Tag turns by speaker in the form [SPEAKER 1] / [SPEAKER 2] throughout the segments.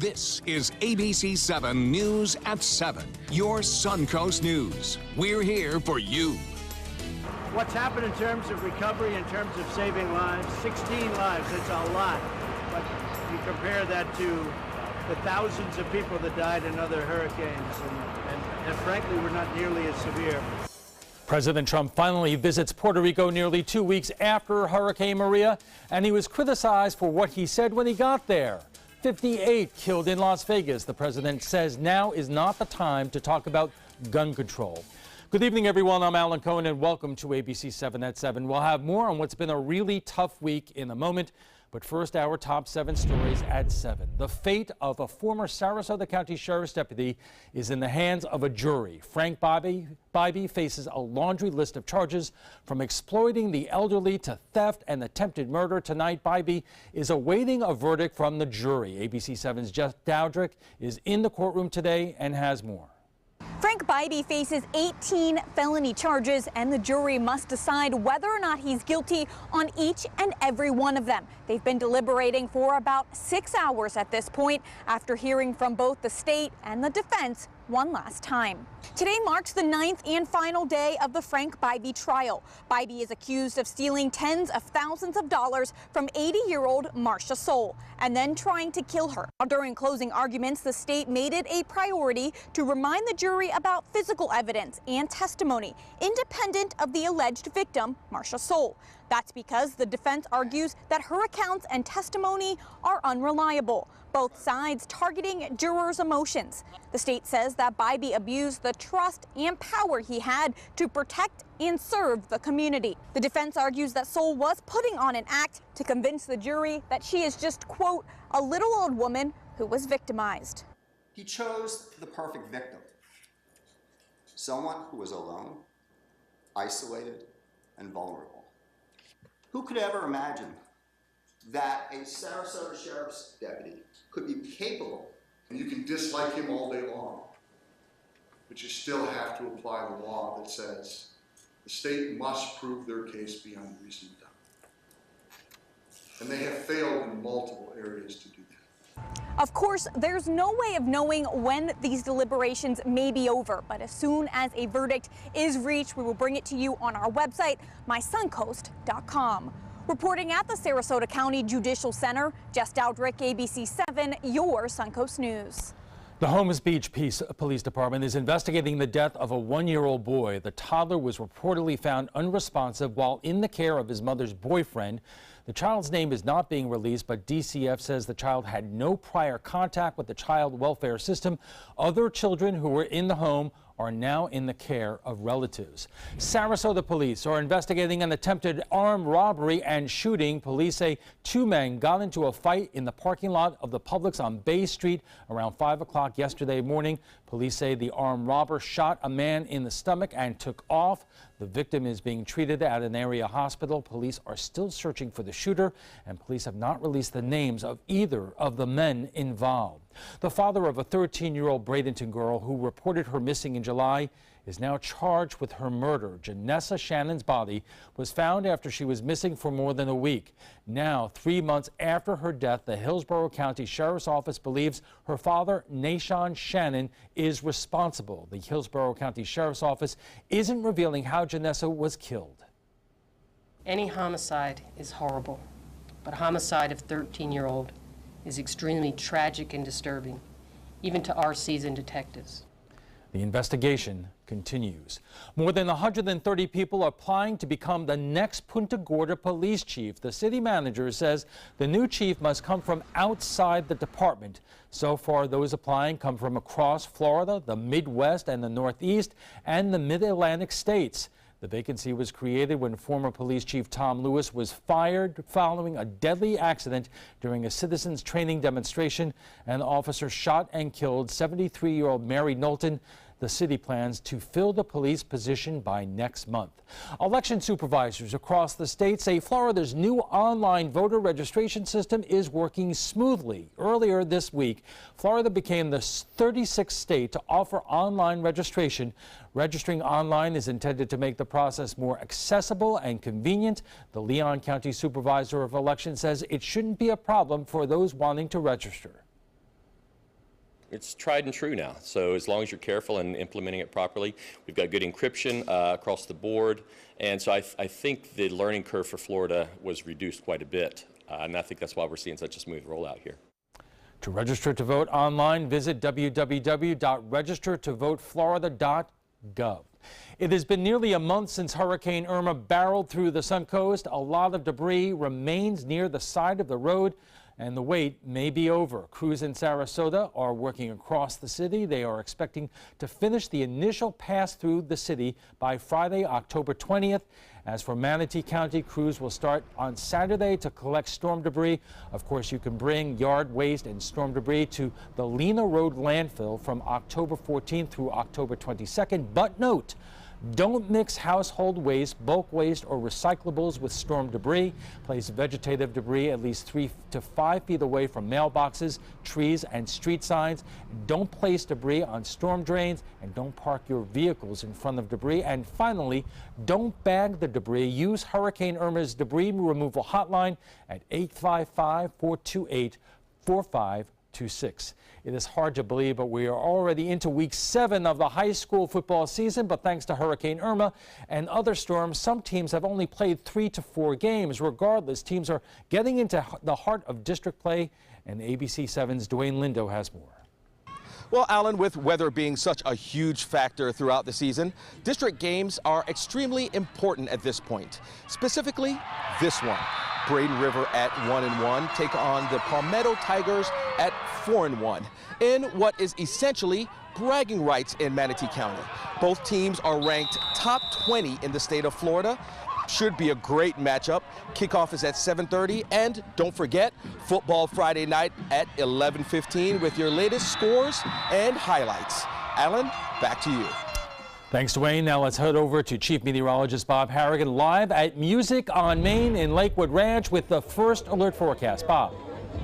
[SPEAKER 1] This is ABC7 News at 7, your Suncoast News. We're here for you.
[SPEAKER 2] What's happened in terms of recovery, in terms of saving lives? 16 lives, it's a lot. But you compare that to the thousands of people that died in other hurricanes, and frankly, we're not nearly as severe.
[SPEAKER 3] President Trump finally visits Puerto Rico nearly 2 weeks after Hurricane Maria, and he was criticized for what he said when he got there. 58 killed in Las Vegas. The president says now is not the time to talk about gun control. Good evening, everyone. I'm Alan Cohen, and welcome to ABC 7 at 7. We'll have more on what's been a really tough week in a moment. But first, our top 7 stories at 7. The fate of a former Sarasota County Sheriff's deputy is in the hands of a jury. Frank Bybee faces a laundry list of charges from exploiting the elderly to theft and attempted murder. Tonight, Bybee is awaiting a verdict from the jury. ABC7's Jeff Dowdrick is in the courtroom today and has more.
[SPEAKER 4] Frank Bybee faces 18 felony charges, and the jury must decide whether or not he's guilty on each and every one of them. They've been deliberating for about 6 hours at this point after hearing from both the state and the defense one last time. Today marks the 9th and final day of the Frank Bybee trial. Bybee is accused of stealing tens of thousands of dollars from 80-year-old Marcia Soul and then trying to kill her. During closing arguments, the state made it a priority to remind the jury about physical evidence and testimony independent of the alleged victim, Marcia Soul. That's because the defense argues that her accounts and testimony are unreliable, both sides targeting jurors' emotions. The state says that Bybee abused the trust and power he had to protect and serve the community. The defense argues that Soul was putting on an act to convince the jury that she is just, quote, a little old woman who was victimized.
[SPEAKER 5] He chose the perfect victim, someone who was alone, isolated, and vulnerable. Who could ever imagine that a Sarasota Sheriff's deputy could be capable?
[SPEAKER 6] You can dislike him all day long, but you still have to apply the law that says the state must prove their case beyond reasonable doubt. And they have failed in multiple areas to do that.
[SPEAKER 4] Of course, there's no way of knowing when these deliberations may be over, but as soon as a verdict is reached, we will bring it to you on our website, mysuncoast.com. Reporting at the Sarasota County Judicial Center, Jess Dowdrick, ABC7, your Suncoast News.
[SPEAKER 3] The Holmes Beach Police Department is investigating the death of a 1-year-old boy. The toddler was reportedly found unresponsive while in the care of his mother's boyfriend. The child's name is not being released, but DCF says the child had no prior contact with the child welfare system. Other children who were in the home are now in the care of relatives. Sarasota police are investigating an attempted armed robbery and shooting. Police say 2 men got into a fight in the parking lot of the Publix on Bay Street around 5 o'clock yesterday morning. Police say the armed robber shot a man in the stomach and took off. The victim is being treated at an area hospital. Police are still searching for the shooter, and police have not released the names of either of the men involved. The father of a 13-year-old Bradenton girl who reported her missing in July is now charged with her murder. Janessa Shannon's body was found after she was missing for more than a week. Now, 3 months after her death, the Hillsborough County Sheriff's Office believes her father, Nashon Shannon, is responsible. The Hillsborough County Sheriff's Office isn't revealing how Janessa was killed.
[SPEAKER 7] Any homicide is horrible, but homicide of 13-year-old is extremely tragic and disturbing, even to our seasoned detectives.
[SPEAKER 3] The investigation continues. More than 130 people are applying to become the next Punta Gorda police chief. The city manager says the new chief must come from outside the department. So far, those applying come from across Florida, the Midwest and the Northeast, and the Mid-Atlantic states. The vacancy was created when former police chief Tom Lewis was fired following a deadly accident during a citizens training demonstration. An officer shot and killed 73-year-old Mary Knowlton. The city plans to fill the police position by next month. Election supervisors across the state say Florida's new online voter registration system is working smoothly. Earlier this week, Florida became the 36th state to offer online registration. Registering online is intended to make the process more accessible and convenient. The Leon County Supervisor of Elections says it shouldn't be a problem for those wanting to register.
[SPEAKER 8] it's tried and true now. So as long as you're careful and implementing it properly, we've got good encryption across the board. And so I think the learning curve for Florida was reduced quite a bit. And I think that's why we're seeing such a smooth rollout here.
[SPEAKER 3] To register to vote online, visit www.registertovoteflorida.gov. It has been nearly a month since Hurricane Irma barreled through the Suncoast. A lot of debris remains near the side of the road, and the wait may be over. Crews in Sarasota are working across the city. They are expecting to finish the initial pass through the city by Friday, October 20th. As for Manatee County, crews will start on Saturday to collect storm debris. Of course, you can bring yard waste and storm debris to the Lena Road landfill from October 14th through October 22nd. But note, don't mix household waste, bulk waste, or recyclables with storm debris. Place vegetative debris at least 3 to 5 feet away from mailboxes, trees, and street signs. Don't place debris on storm drains, and don't park your vehicles in front of debris. And finally, don't bag the debris. Use Hurricane Irma's debris removal hotline at 855-428-4526. It is hard to believe, but we are already into week 7 of the high school football season. But thanks to Hurricane Irma and other storms, some teams have only played 3 to 4 games. Regardless, teams are getting into the heart of district play, and ABC7's Dwayne Lindo has more.
[SPEAKER 9] Well, Alan, with weather being such a huge factor throughout the season, district games are extremely important at this point. Specifically, this one. Braden River at 1-1 take on the Palmetto Tigers at 4-1 in what is essentially bragging rights in Manatee County. Both teams are ranked top 20 in the state of Florida. Should be a great matchup. Kickoff is at 7:30, and don't forget, football Friday night at 11:15 with your latest scores and highlights. Alan, back to you.
[SPEAKER 3] Thanks, Dwayne. Now let's head over to Chief Meteorologist Bob Harrigan live at Music on Main in Lakewood Ranch with the first alert forecast. Bob.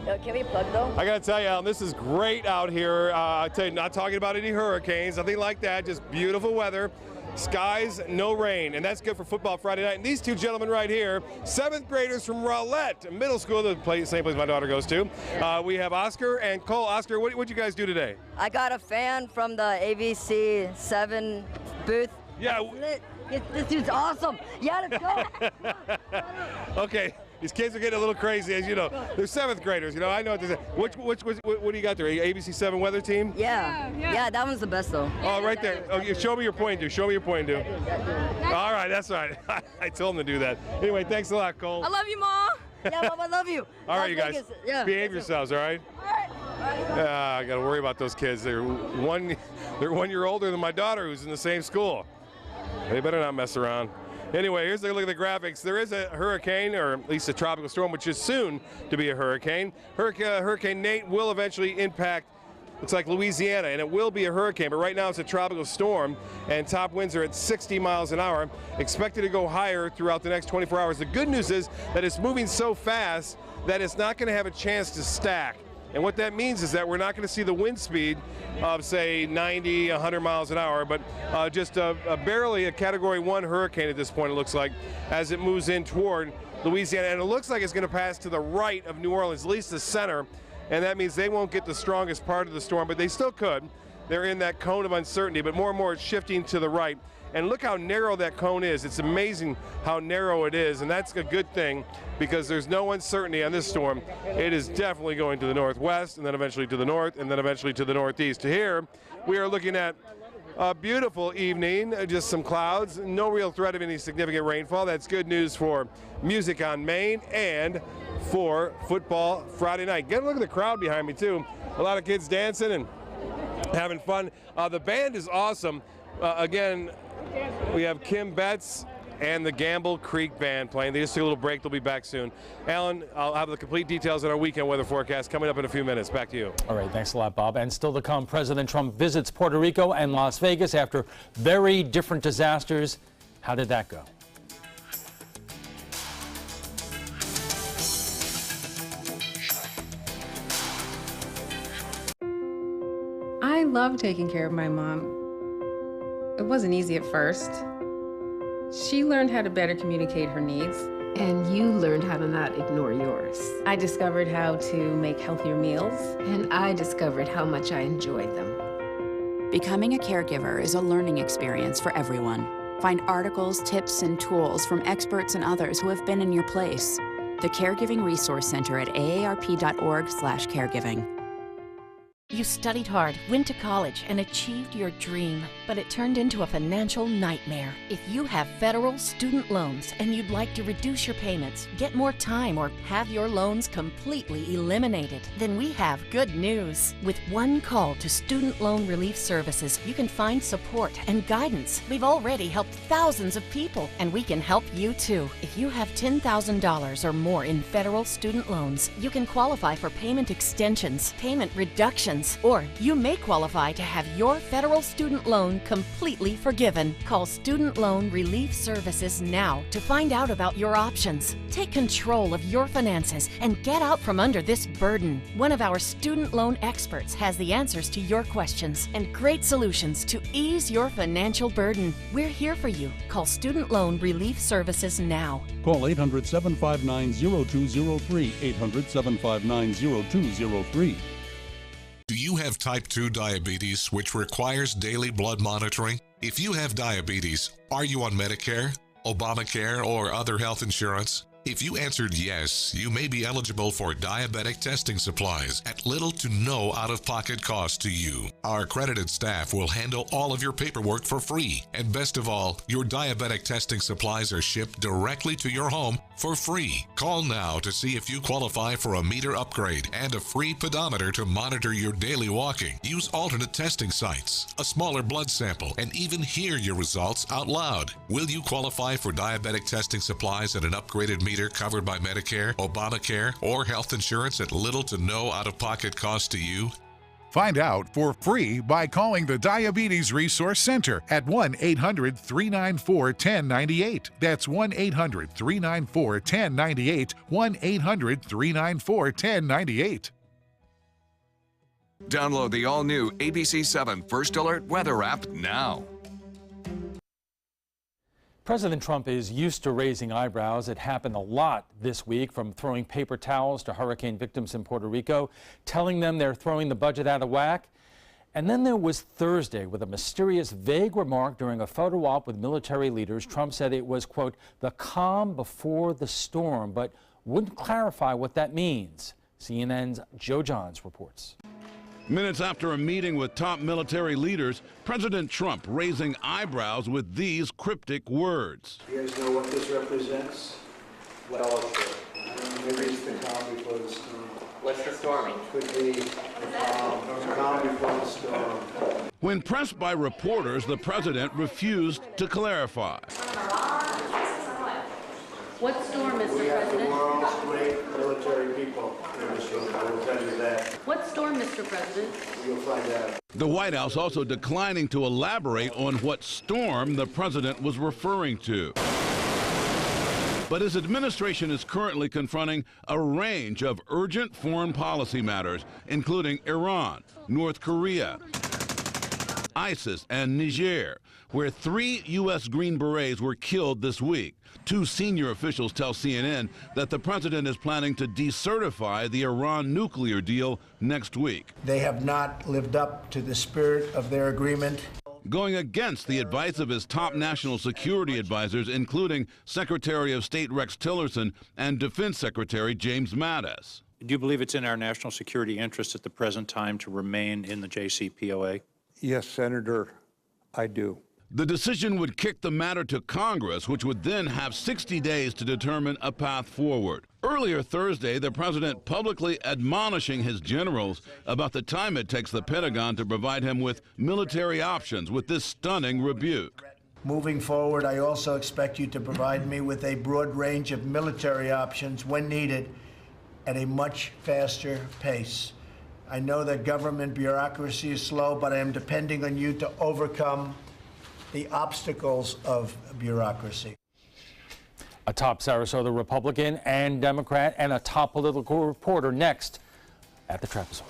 [SPEAKER 10] Can we plug though?
[SPEAKER 11] I gotta tell you, Alan, this is great out here. I tell you, not talking about any hurricanes, nothing like that, just beautiful weather. Skies, no rain, and that's good for football Friday night. And these two gentlemen right here, 7th graders from Rowlett Middle School, the same place my daughter goes to. We have Oscar and Cole. Oscar, what'd you guys do today?
[SPEAKER 10] I got a fan from the ABC7 booth.
[SPEAKER 11] Yeah.
[SPEAKER 10] This dude's awesome. Yeah, let's go.
[SPEAKER 11] Okay. These kids are getting a little crazy, as you know. They're 7th graders, you know. I know what to say. What do you got there? ABC7 weather team?
[SPEAKER 10] Yeah, that one's the best though.
[SPEAKER 11] Oh, right there. Oh, show me your point, dude. Show me your point, dude. All right, that's right. I told him to do that. Anyway, thanks a lot, Cole.
[SPEAKER 10] I love you, Mom. Yeah, Mom, I love you.
[SPEAKER 11] All right, you guys. Behave yourselves, all right? All right. I got to worry about those kids. They're 1 year older than my daughter, who's in the same school. They better not mess around. Anyway, here's a look at the graphics. There is a hurricane, or at least a tropical storm, which is soon to be a hurricane. Hurricane Nate will eventually impact, looks like Louisiana, and it will be a hurricane, but right now it's a tropical storm, and top winds are at 60 miles an hour, expected to go higher throughout the next 24 hours. The good news is that it's moving so fast that it's not going to have a chance to stack. And what that means is that we're not going to see the wind speed of, say, 90, 100 miles an hour, but just barely a Category 1 hurricane at this point, it looks like, as it moves in toward Louisiana. And it looks like it's going to pass to the right of New Orleans, at least the center, and that means they won't get the strongest part of the storm, but they still could. They're in that cone of uncertainty, but more and more it's shifting to the right. And look how narrow that cone is. It's amazing how narrow it is, and that's a good thing because there's no uncertainty on this storm. It is definitely going to the northwest, and then eventually to the north, and then eventually to the northeast. Here, we are looking at a beautiful evening, just some clouds, no real threat of any significant rainfall. That's good news for Music on Main and for football Friday night. Get a look at the crowd behind me, too. A lot of kids dancing and having fun. The band is awesome. Again, we have Kim Betts and the Gamble Creek Band playing. They just took a little break. They'll be back soon. Alan, I'll have the complete details on our weekend weather forecast coming up in a few minutes. Back to you.
[SPEAKER 3] All right, thanks a lot, Bob. And still to come, President Trump visits Puerto Rico and Las Vegas after very different disasters. How did that go?
[SPEAKER 12] I love taking care of my mom. It wasn't easy at first. She learned how to better communicate her needs, and you learned how to not ignore yours. I discovered how to make healthier meals, and I discovered how much I enjoyed them.
[SPEAKER 13] Becoming a caregiver is a learning experience for everyone. Find articles, tips, and tools from experts and others who have been in your place. The Caregiving Resource Center at aarp.org/caregiving.
[SPEAKER 14] You studied hard, went to college, and achieved your dream, but it turned into a financial nightmare. If you have federal student loans and you'd like to reduce your payments, get more time, or have your loans completely eliminated, then we have good news. With one call to Student Loan Relief Services, you can find support and guidance. We've already helped thousands of people, and we can help you too. If you have $10,000 or more in federal student loans, you can qualify for payment extensions, payment reductions, or you may qualify to have your federal student loan completely forgiven. Call Student Loan Relief Services now to find out about your options. Take control of your finances and get out from under this burden. One of our student loan experts has the answers to your questions and great solutions to ease your financial burden. We're here for you. Call Student Loan Relief Services now.
[SPEAKER 15] Call 800-759-0203, 800-759-0203.
[SPEAKER 16] Do you have type 2 diabetes, which requires daily blood monitoring? If you have diabetes, are you on Medicare, Obamacare, or other health insurance? If you answered yes, you may be eligible for diabetic testing supplies at little to no out-of-pocket cost to you. Our accredited staff will handle all of your paperwork for free. And best of all, your diabetic testing supplies are shipped directly to your home for free. Call now to see if you qualify for a meter upgrade and a free pedometer to monitor your daily walking. Use alternate testing sites, a smaller blood sample, and even hear your results out loud. Will you qualify for diabetic testing supplies and an upgraded meter covered by Medicare, Obamacare, or health insurance at little to no out-of-pocket cost to you?
[SPEAKER 17] Find out for free by calling the Diabetes Resource Center at 1-800-394-1098. That's 1-800-394-1098, 1-800-394-1098.
[SPEAKER 1] Download the all-new ABC7 First Alert Weather app now.
[SPEAKER 3] President Trump is used to raising eyebrows. It happened a lot this week, from throwing paper towels to hurricane victims in Puerto Rico, telling them they're throwing the budget out of whack. And then there was Thursday with a mysterious, vague remark during a photo op with military leaders. Trump said it was, quote, the calm before the storm, but wouldn't clarify what that means. CNN's Joe Johns reports.
[SPEAKER 18] Minutes after a meeting with top military leaders, President Trump raising eyebrows with these cryptic words.
[SPEAKER 2] You guys know what this represents?
[SPEAKER 19] What else?
[SPEAKER 2] Maybe it's the calm before the storm.
[SPEAKER 19] What's the storming?
[SPEAKER 2] Could be the calm before the storm.
[SPEAKER 18] When pressed by reporters, the president refused to clarify.
[SPEAKER 7] What storm, Mr.
[SPEAKER 2] We have the
[SPEAKER 7] President?
[SPEAKER 2] world's great military people in this room. I will tell you that.
[SPEAKER 7] What storm, Mr. President?
[SPEAKER 2] You'll find out.
[SPEAKER 18] The White House also declining to elaborate on what storm the president was referring to. But his administration is currently confronting a range of urgent foreign policy matters, including Iran, North Korea, ISIS, and Niger, where 3 U.S. Green Berets were killed this week. 2 senior officials tell CNN that the president is planning to decertify the Iran nuclear deal next week.
[SPEAKER 2] They have not lived up to the spirit of their agreement.
[SPEAKER 18] Going against the advice of his top national security advisors, including Secretary of State Rex Tillerson and Defense Secretary James Mattis.
[SPEAKER 20] Do you believe it's in our national security interest at the present time to remain in the JCPOA?
[SPEAKER 21] Yes, Senator, I do.
[SPEAKER 18] The decision would kick the matter to Congress, which would then have 60 days to determine a path forward. Earlier Thursday, the president publicly admonishing his generals about the time it takes the Pentagon to provide him with military options with this stunning rebuke.
[SPEAKER 2] Moving forward, I also expect you to provide me with a broad range of military options when needed at a much faster pace. I know that government bureaucracy is slow, but I am depending on you to overcome the obstacles of bureaucracy.
[SPEAKER 3] A top Sarasota Republican and Democrat and a top political reporter next at the trapezoid.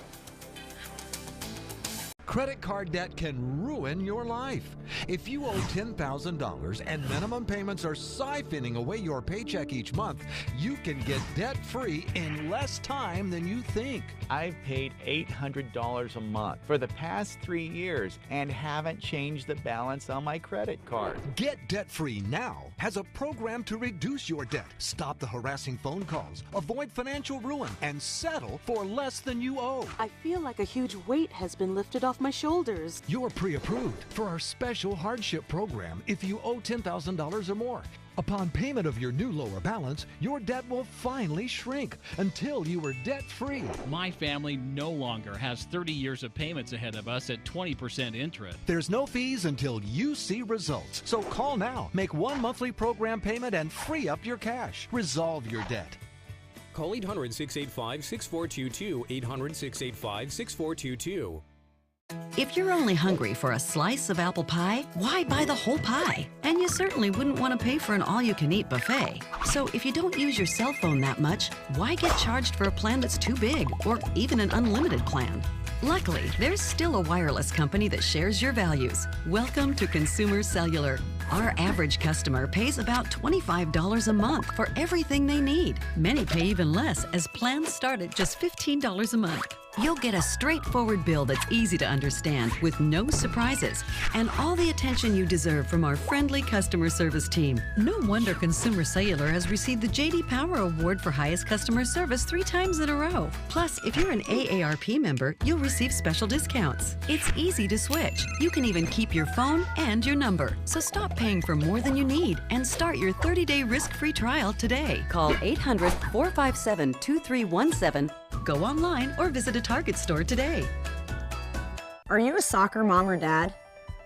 [SPEAKER 15] Credit card debt can ruin your life. If you owe $10,000 and minimum payments are siphoning away your paycheck each month, you can get debt-free in less time than you think.
[SPEAKER 22] I've paid $800 a month for the past 3 years and haven't changed the balance on my credit card.
[SPEAKER 15] Get debt-free now has a program to reduce your debt, stop the harassing phone calls, avoid financial ruin, and settle for less than you owe.
[SPEAKER 23] I feel like a huge weight has been lifted off my shoulders.
[SPEAKER 15] You're pre-approved for our special hardship program if you owe $10,000 or more. Upon payment of your new lower balance, your debt will finally shrink until you are debt-free.
[SPEAKER 24] My family no longer has 30 years of payments ahead of us at 20% interest.
[SPEAKER 15] There's no fees until you see results. So call now, make one monthly program payment, and free up your cash. Resolve your debt.
[SPEAKER 25] Call 800-685-6422, 800-685-6422.
[SPEAKER 26] If you're only hungry for a slice of apple pie, why buy the whole pie? And you certainly wouldn't want to pay for an all-you-can-eat buffet. So if you don't use your cell phone that much, why get charged for a plan that's too big, or even an unlimited plan? Luckily, there's still a wireless company that shares your values. Welcome to Consumer Cellular. Our average customer pays about $25 a month for everything they need. Many pay even less, as plans start at just $15 a month. You'll get a straightforward bill that's easy to understand with no surprises and all the attention you deserve from our friendly customer service team. No wonder Consumer Cellular has received the J.D. Power Award for highest customer service 3 times in a row. Plus, if you're an AARP member, you'll receive special discounts. It's easy to switch. You can even keep your phone and your number. So stop paying for more than you need and start your 30-day risk-free trial today. Call 800-457-2317. Go online or visit a Target store today.
[SPEAKER 27] Are you a soccer mom or dad?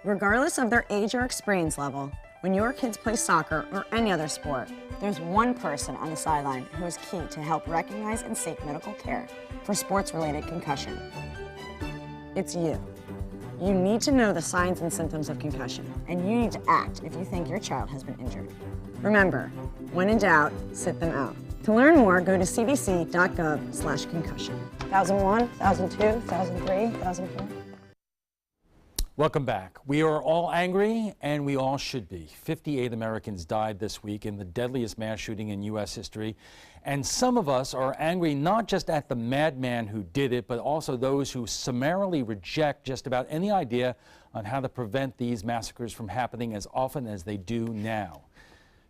[SPEAKER 27] Regardless of their age or experience level, when your kids play soccer or any other sport, there's one person on the sideline who is key to help recognize and seek medical care for sports-related concussion. It's you. You need to know the signs and symptoms of concussion, and you need to act if you think your child has been injured. Remember, when in doubt, sit them out. To learn more, go to cdc.gov/concussion. 1001, 1002, 1003, 1004.
[SPEAKER 3] Welcome back. We are all angry, and we all should be. 58 Americans died this week in the deadliest mass shooting in U.S. history. And some of us are angry not just at the madman who did it, but also those who summarily reject just about any idea on how to prevent these massacres from happening as often as they do now.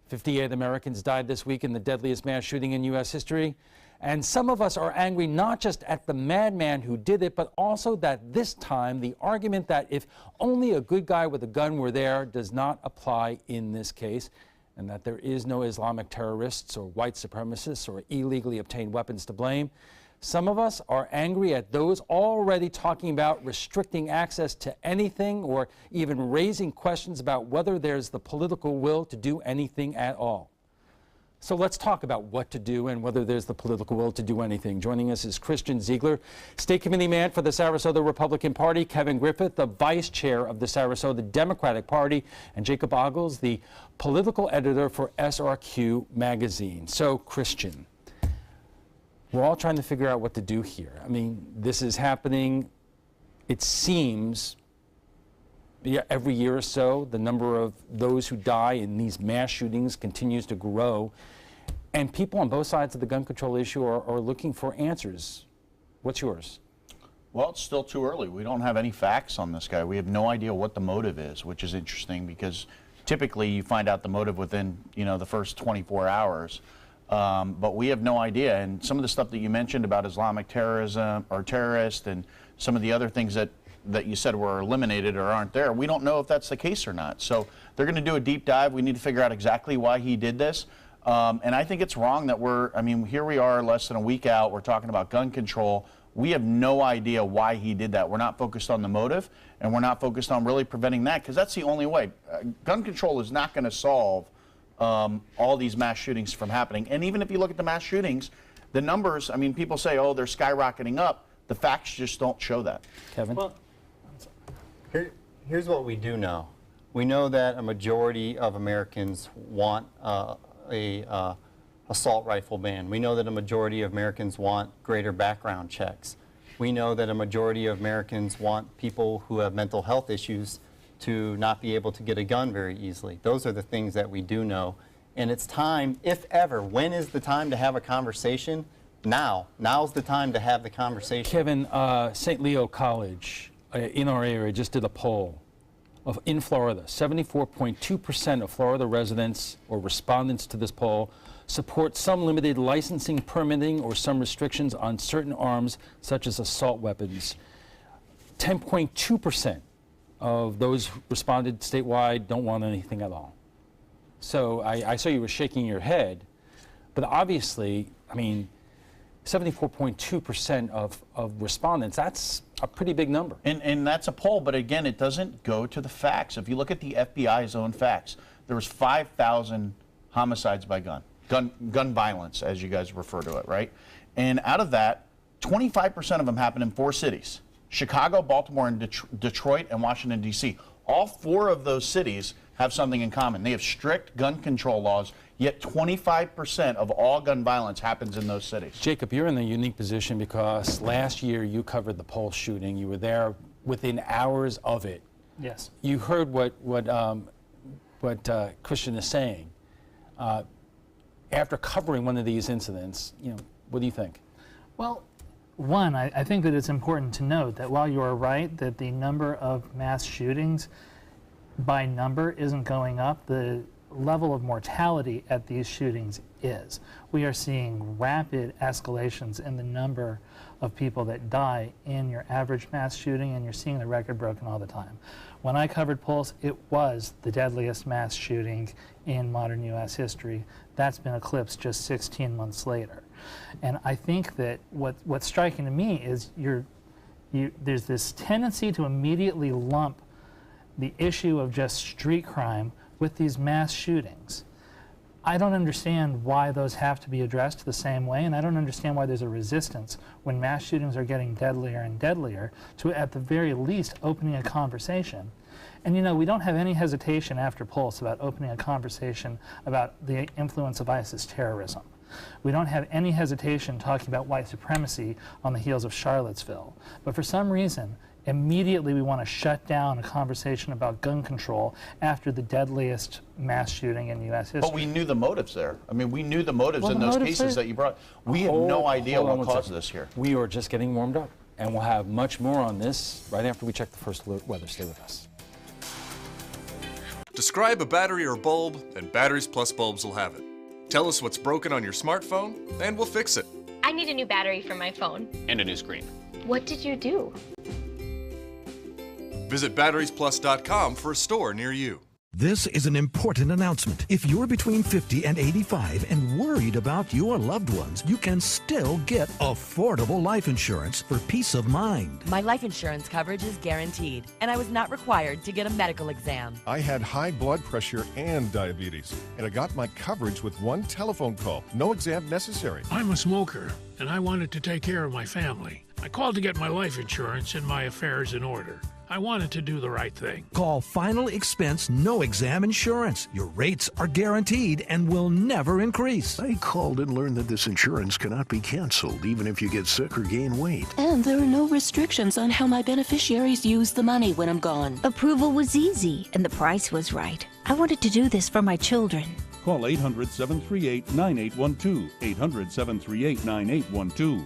[SPEAKER 3] 58 Americans died this week in the deadliest mass shooting in U.S. history. And some of us are angry not just at the madman who did it, but also that this time the argument that if only a good guy with a gun were there does not apply in this case, and that there is no Islamic terrorists or white supremacists or illegally obtained weapons to blame. Some of us are angry at those already talking about restricting access to anything or even raising questions about whether there's the political will to do anything at all. So let's talk about what to do and whether there's the political will to do anything. Joining us is Christian Ziegler, State Committee man for the Sarasota Republican Party, Kevin Griffith, the Vice Chair of the Sarasota Democratic Party, and Jacob Ogles, the political editor for SRQ magazine. So, Christian, we're all trying to figure out what to do here. I mean, this is happening, it seems, every year or so. The number of those who die in these mass shootings continues to grow. And people on both sides of the gun control issue are looking for answers. What's yours?
[SPEAKER 28] Well, it's still too early. We don't have any facts on this guy. We have no idea what the motive is, which is interesting because typically you find out the motive within, the first 24 hours. But we have no idea. And some of the stuff that you mentioned about Islamic terrorism or terrorists and some of the other things that you said were eliminated or aren't there, we don't know if that's the case or not. So they're going to do a deep dive. We need to figure out exactly why he did this. And I think it's wrong that here we are less than a week out. We're talking about gun control. We have no idea why he did that. We're not focused on the motive, and we're not focused on really preventing that, because that's the only way. Gun control is not going to solve all these mass shootings from happening. And even if you look at the mass shootings, the numbers, people say, oh, they're skyrocketing up. The facts just don't show that.
[SPEAKER 3] Kevin?
[SPEAKER 29] Well, here's what we do know. We know that a majority of Americans want assault rifle ban. We know that a majority of Americans want greater background checks. We know that a majority of Americans want people who have mental health issues to not be able to get a gun very easily. Those are the things that we do know. And it's time, if ever, when is the time to have a conversation? Now. Now's the time to have the conversation.
[SPEAKER 3] Kevin, St. Leo College in our area just did a poll in Florida. 74.2% of Florida residents or respondents to this poll support some limited licensing, permitting, or some restrictions on certain arms, such as assault weapons. 10.2% of those responded statewide don't want anything at all. So I saw you were shaking your head, but obviously, I mean, 74.2% of respondents, that's a pretty big number.
[SPEAKER 28] And that's a poll, but again, it doesn't go to the facts. If you look at the FBI's own facts, there was 5,000 homicides by gun violence, as you guys refer to it, right? And out of that, 25% of them happened in 4 cities: Chicago, Baltimore, and Detroit, and Washington, D.C. All 4 of those cities have something in common. They have strict gun control laws, yet 25% of all gun violence happens in those cities.
[SPEAKER 3] Jacob, you're in a unique position because last year you covered the Pulse shooting. You were there within hours of it.
[SPEAKER 4] Yes.
[SPEAKER 3] You heard what Christian is saying. After covering one of these incidents, what do you think?
[SPEAKER 4] Well, one, I think that it's important to note that while you are right that the number of mass shootings by number isn't going up, the level of mortality at these shootings is. We are seeing rapid escalations in the number of people that die in your average mass shooting, and you're seeing the record broken all the time. When I covered Pulse, it was the deadliest mass shooting in modern U.S. history. That's been eclipsed just 16 months later. And I think that what's striking to me is there's this tendency to immediately lump the issue of just street crime with these mass shootings. I don't understand why those have to be addressed the same way, and I don't understand why there's a resistance when mass shootings are getting deadlier and deadlier to, at the very least, opening a conversation. And we don't have any hesitation after Pulse about opening a conversation about the influence of ISIS terrorism. We don't have any hesitation talking about white supremacy on the heels of Charlottesville. But for some reason, immediately we want to shut down a conversation about gun control after the deadliest mass shooting in U.S. history.
[SPEAKER 28] But we knew the motives there. I mean, we knew the motives in those cases that you brought. We have no idea what caused this here.
[SPEAKER 3] We are just getting warmed up, and we'll have much more on this right after we check the first weather. Stay with us.
[SPEAKER 5] Describe a battery or bulb, and Batteries Plus bulbs will have it. Tell us what's broken on your smartphone, and we'll fix it.
[SPEAKER 6] I need a new battery for my phone.
[SPEAKER 5] And a new screen.
[SPEAKER 6] What did you do?
[SPEAKER 5] Visit batteriesplus.com for a store near you.
[SPEAKER 8] This is an important announcement. If you're between 50 and 85 and worried about your loved ones, you can still get affordable life insurance for peace of mind.
[SPEAKER 9] My life insurance coverage is guaranteed, and I was not required to get a medical exam.
[SPEAKER 10] I had high blood pressure and diabetes, and I got my coverage with one telephone call. No exam necessary.
[SPEAKER 11] I'm a smoker, and I wanted to take care of my family. I called to get my life insurance and my affairs in order. I wanted to do the right thing.
[SPEAKER 8] Call Final Expense No Exam Insurance. Your rates are guaranteed and will never increase.
[SPEAKER 12] I called and learned that this insurance cannot be canceled even if you get sick or gain weight.
[SPEAKER 25] And there are no restrictions on how my beneficiaries use the money when I'm gone.
[SPEAKER 30] Approval was easy and the price was right. I wanted to do this for my children.
[SPEAKER 31] Call 800-738-9812. 800-738-9812.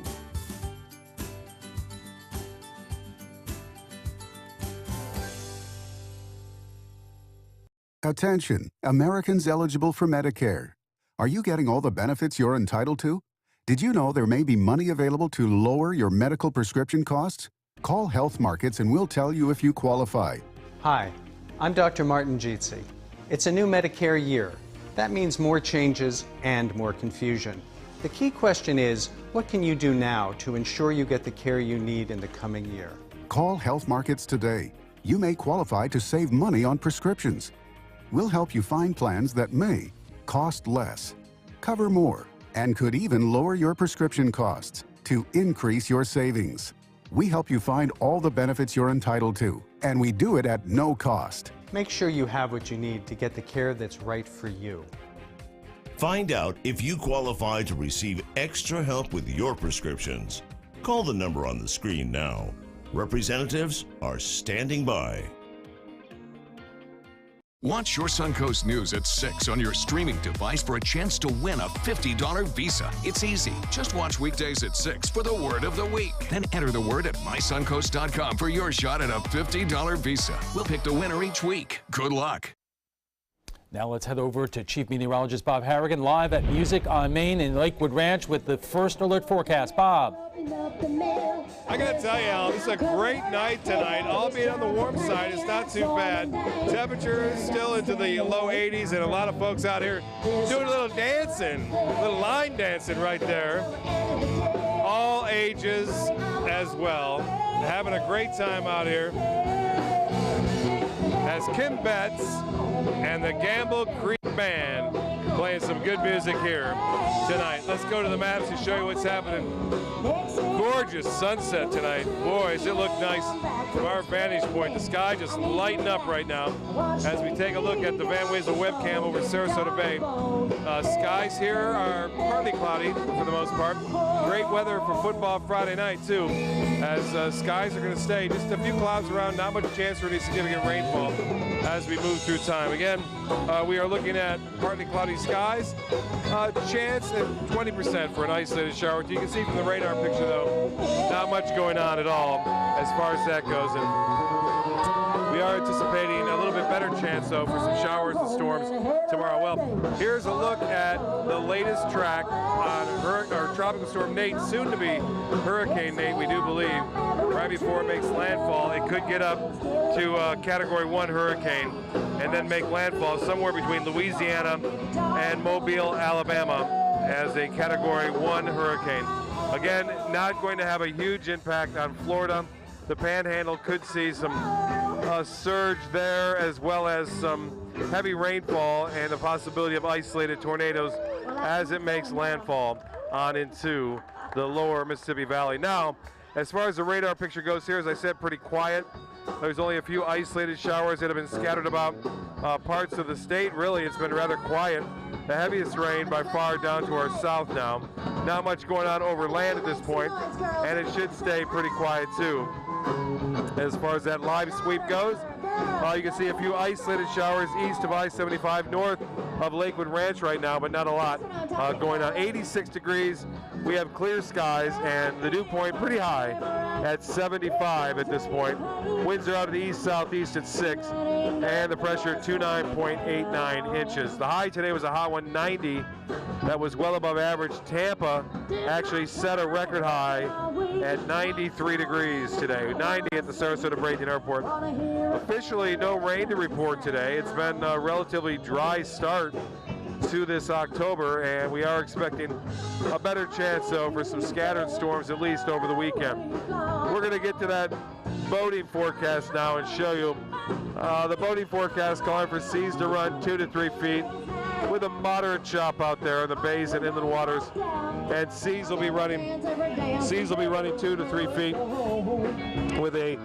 [SPEAKER 32] Attention, Americans eligible for Medicare. Are you getting all the benefits you're entitled to? Did you know there may be money available to lower your medical prescription costs? Call Health Markets and we'll tell you if you qualify.
[SPEAKER 33] Hi, I'm Dr. Martin Jeetsi. It's a new Medicare year. That means more changes and more confusion. The key question is, what can you do now to ensure you get the care you need in the coming year?
[SPEAKER 32] Call Health Markets today. You may qualify to save money on prescriptions. We'll help you find plans that may cost less, cover more, and could even lower your prescription costs to increase your savings. We help you find all the benefits you're entitled to, and we do it at no cost.
[SPEAKER 33] Make sure you have what you need to get the care that's right for you.
[SPEAKER 34] Find out if you qualify to receive extra help with your prescriptions.
[SPEAKER 1] Call the number on the screen now. Representatives are standing by.
[SPEAKER 2] Watch your Suncoast News at 6 on your streaming device for a chance to win a $50 Visa. It's easy. Just watch weekdays at 6 for the word of the week. Then enter the word at mysuncoast.com for your shot at a $50 Visa. We'll pick the winner each week. Good luck.
[SPEAKER 3] Now let's head over to Chief Meteorologist Bob Harrigan live at Music on Main in Lakewood Ranch with the first alert forecast. Bob.
[SPEAKER 7] I gotta tell you, Al, this is a great night tonight. Albeit on the warm side, it's not too bad. Temperature is still into the low 80s, and a lot of folks out here doing a little dancing, a little line dancing right there. All ages as well. Having a great time out here. As Kim Betts and the Gamble Creek Band playing some good music here tonight. Let's go to the maps to show you what's happening. Gorgeous sunset tonight. Boys, it looked nice from our vantage point. The sky just lighting up right now as we take a look at the Van Wezel webcam over Sarasota Bay. Skies here are partly cloudy for the most part. Great weather for football Friday night too, as skies are going to stay just a few clouds around, not much chance for any significant rainfall as we move through time. Again, we are looking at partly cloudy skies, chance at 20% for an isolated shower. You can see from the radar picture though, not much going on at all as far as that goes. And we are anticipating a little bit better chance though for some showers and storms tomorrow. Well, here's a look at the latest track on Tropical Storm Nate, soon to be Hurricane Nate, we do believe. Right before it makes landfall, it could get up to Category 1 hurricane and then make landfall somewhere between Louisiana and Mobile, Alabama as a Category 1 hurricane. Again, not going to have a huge impact on Florida. The Panhandle could see some surge there, as well as some heavy rainfall and the possibility of isolated tornadoes as it makes landfall on into the lower Mississippi Valley. Now, as far as the radar picture goes here, as I said, pretty quiet. There's only a few isolated showers that have been scattered about parts of the state. Really, it's been rather quiet. The heaviest rain by far down to our south now. Not much going on over land at this point, and it should stay pretty quiet too. As far as that live sweep goes, you can see a few isolated showers east of I-75, north of Lakewood Ranch right now, but not a lot going on. 86 degrees. We have clear skies, and the dew point pretty high at 75 at this point. Winds are out of the east-southeast at 6, and the pressure at 29.89 inches. The high today was a hot 190. That was well above average. Tampa actually set a record high at 93 degrees today. 90 at the Sarasota Bradenton Airport. Officially, no rain to report today. It's been a relatively dry start to this October, and we are expecting a better chance, though, for some scattered storms, at least over the weekend. We're going to get to that boating forecast now and show you the boating forecast calling for seas to run 2 to 3 feet with a moderate chop out there in the bays and inland waters, and seas will be running 2 to 3 feet with a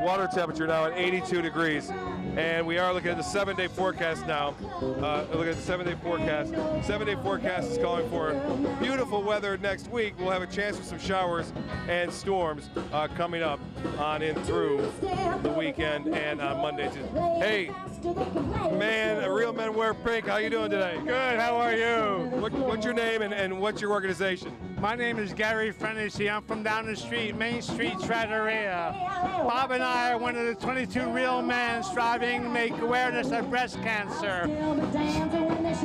[SPEAKER 7] water temperature now at 82 degrees. And we are looking at the 7-day forecast now. Look at the 7-day forecast. 7-day forecast is calling for beautiful weather next week. We'll have a chance for some showers and storms coming up on in through the weekend and on Monday too. Hey, man, Real Men Wear Pink. How you doing today?
[SPEAKER 13] Good. How are you?
[SPEAKER 7] What's your name and what's your organization?
[SPEAKER 13] My name is Gary Frenessy. I'm from down the street, Main Street Trattoria. Bob and I are one of the 22 real men striving to make awareness of breast cancer.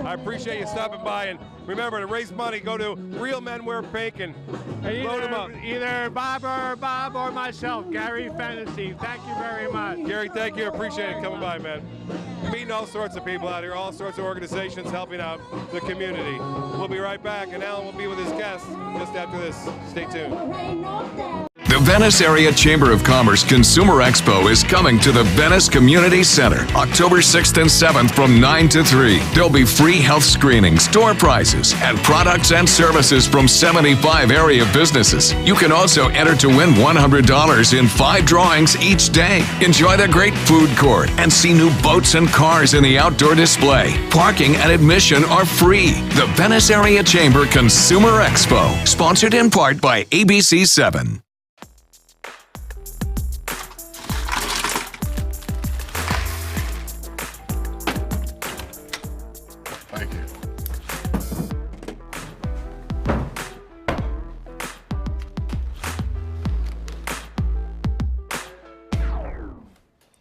[SPEAKER 7] I appreciate you stopping by, and remember to raise money, go to Real Men Wear Pink and load them up.
[SPEAKER 13] Either Bob or myself, Gary Frenessy. Thank you very much.
[SPEAKER 7] Gary, thank you. I appreciate it coming by, man. Meeting all sorts of people out here, all sorts of organizations helping out the community. We'll be right back, and Alan will be with his guests just after this. Stay tuned.
[SPEAKER 2] The Venice Area Chamber of Commerce Consumer Expo is coming to the Venice Community Center October 6th and 7th from 9 to 3. There'll be free health screenings, door prizes, and products and services from 75 area businesses. You can also enter to win $100 in 5 drawings each day. Enjoy the great food court and see new boats and cars in the outdoor display. Parking and admission are free. The Venice Area Chamber Consumer Expo, sponsored in part by ABC7.
[SPEAKER 10] Thank you.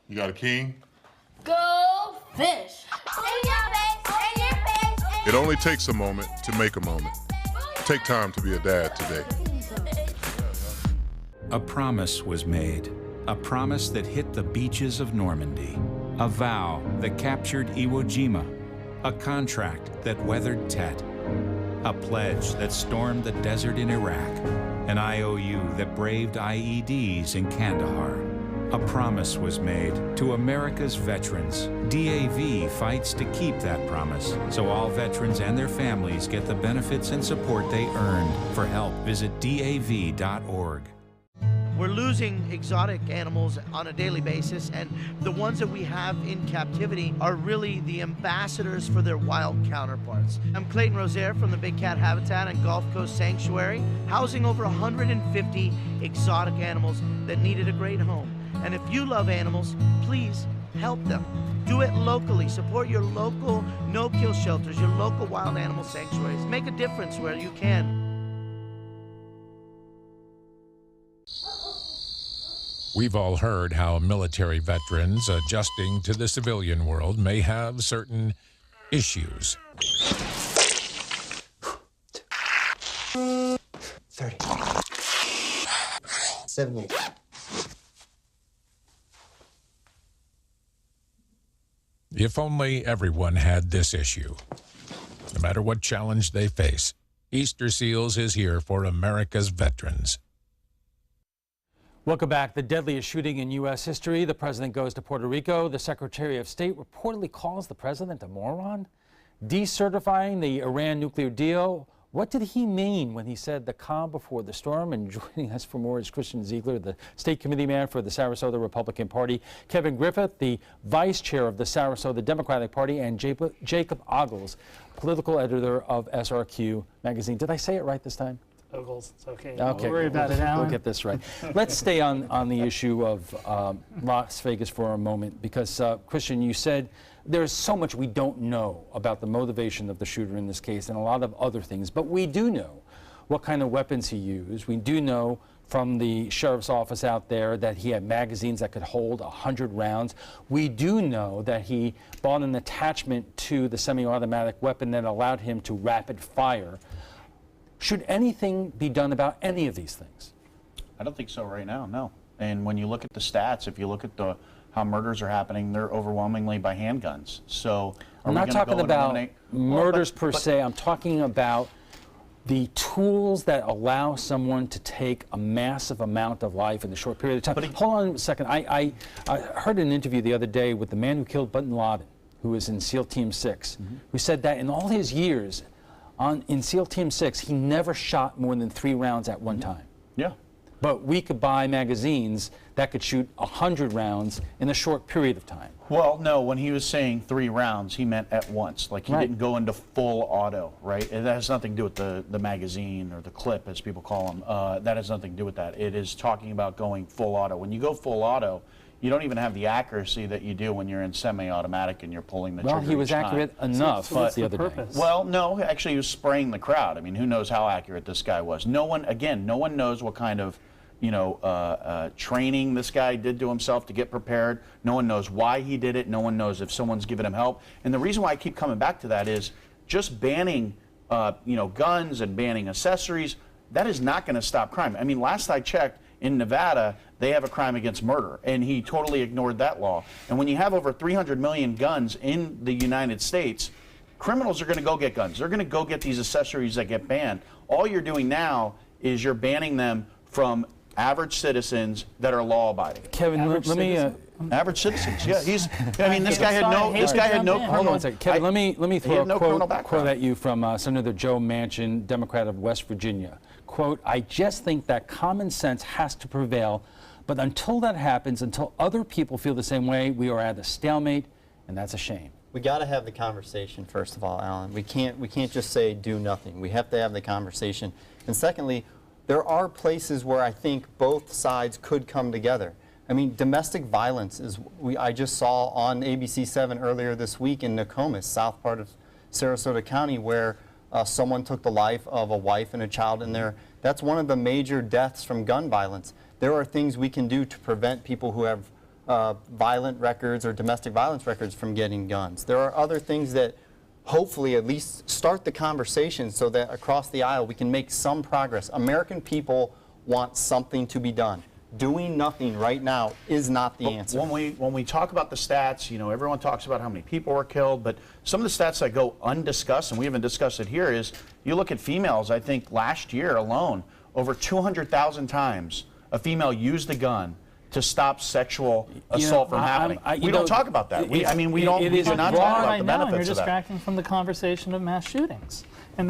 [SPEAKER 10] You got a king?
[SPEAKER 14] Go fish! In your face, in your face, in
[SPEAKER 10] It only takes a moment to make a moment. Take time to be a dad today.
[SPEAKER 15] A promise was made, a promise that hit the beaches of Normandy, a vow that captured Iwo Jima, a contract that weathered Tet, a pledge that stormed the desert in Iraq, an IOU that braved IEDs in Kandahar. A promise was made to America's veterans. DAV fights to keep that promise, so all veterans and their families get the benefits and support they earned. For help, visit DAV.org.
[SPEAKER 16] We're losing exotic animals on a daily basis, and the ones that we have in captivity are really the ambassadors for their wild counterparts. I'm Clayton Rozier from the Big Cat Habitat and Gulf Coast Sanctuary, housing over 150 exotic animals that needed a great home. And if you love animals, please help them. Do it locally. Support your local no-kill shelters, your local wild animal sanctuaries. Make a difference where you can.
[SPEAKER 17] We've all heard how military veterans adjusting to the civilian world may have certain issues.
[SPEAKER 18] 30. 70.
[SPEAKER 17] If only everyone had this issue. No matter what challenge they face, Easter Seals is here for America's veterans.
[SPEAKER 3] Welcome back. The deadliest shooting in U.S. history. The president goes to Puerto Rico. The Secretary of State reportedly calls the president a moron. Decertifying the Iran nuclear deal. What did he mean when he said the calm before the storm? And joining us for more is Christian Ziegler, the state committee man for the Sarasota Republican Party, Kevin Griffith, the vice chair of the Sarasota Democratic Party, and Jacob Ogles, political editor of SRQ magazine. Did I say it right this time?
[SPEAKER 4] Ogles, it's okay.
[SPEAKER 3] Okay,
[SPEAKER 4] Don't worry about it, Alan.
[SPEAKER 3] We'll get this right. Let's stay on the issue of Las Vegas for a moment, because Christian, you said there's so much we don't know about the motivation of the shooter in this case and a lot of other things, but we do know what kind of weapons he used. We do know from the sheriff's office out there that he had magazines that could hold 100 rounds. We do know that he bought an attachment to the semi-automatic weapon that allowed him to rapid fire. Should anything be done about any of these things?
[SPEAKER 28] I don't think so right now, no. And when you look at the stats, if you look at how murders are happening, they're overwhelmingly by handguns. So
[SPEAKER 3] I'm not talking about murders per se. I'm talking about the tools that allow someone to take a massive amount of life in a short period of time. Hold on a second. I heard an interview the other day with the man who killed bin Laden, who was in SEAL Team 6, who said that in all his years in SEAL Team 6, he never shot more than 3 rounds at one time.
[SPEAKER 28] Yeah.
[SPEAKER 3] But we could buy magazines that could shoot 100 rounds in a short period of time.
[SPEAKER 28] Well, no, when he was saying 3 rounds, he meant at once. Like, he didn't go into full auto, right? And that has nothing to do with the magazine or the clip, as people call them. That has nothing to do with that. It is talking about going full auto. When you go full auto, you don't even have the accuracy that you do when you're in semi-automatic and you're pulling the trigger.
[SPEAKER 3] Well, he was accurate enough the other day.
[SPEAKER 28] Well, no, actually he was spraying the crowd. I mean, who knows how accurate this guy was. No one knows what kind of, training this guy did to himself to get prepared. No one knows why he did it. No one knows if someone's given him help. And the reason why I keep coming back to that is just banning, guns and banning accessories, that is not going to stop crime. I mean, last I checked, in Nevada, they have a crime against murder, and he totally ignored that law. And when you have over 300 million guns in the United States, criminals are going to go get guns. They're going to go get these accessories that get banned. All you're doing now is you're banning them from average citizens that are law-abiding.
[SPEAKER 3] Kevin, let me.
[SPEAKER 28] Average citizens, yeah. This guy had no. This guy had no criminal.
[SPEAKER 3] Hold on a second, Kevin. Let me throw a quote at you from Senator Joe Manchin, Democrat of West Virginia. Quote: "I just think that common sense has to prevail, but until that happens, until other people feel the same way, we are at a stalemate, and that's a shame."
[SPEAKER 5] We got to have the conversation, first of all, Alan. We can't just say do nothing. We have to have the conversation. And secondly, there are places where I think both sides could come together. I mean, domestic violence is, I just saw on ABC7 earlier this week in Nokomis, south part of Sarasota County, where someone took the life of a wife and a child in there. That's one of the major deaths from gun violence. There are things we can do to prevent people who have violent records or domestic violence records from getting guns. There are other things that hopefully at least start the conversation so that across the aisle we can make some progress. American people want something to be done. Doing nothing right now is not the answer.
[SPEAKER 28] When we talk about the stats, everyone talks about how many people were killed, but some of the stats that go undiscussed, and we haven't discussed it here, is you look at females. I think last year alone, over 200,000 times a female used a gun to stop sexual assault from happening. We don't talk about that. We do not talk about the benefits of that.
[SPEAKER 4] You're distracting from the conversation of mass shootings. And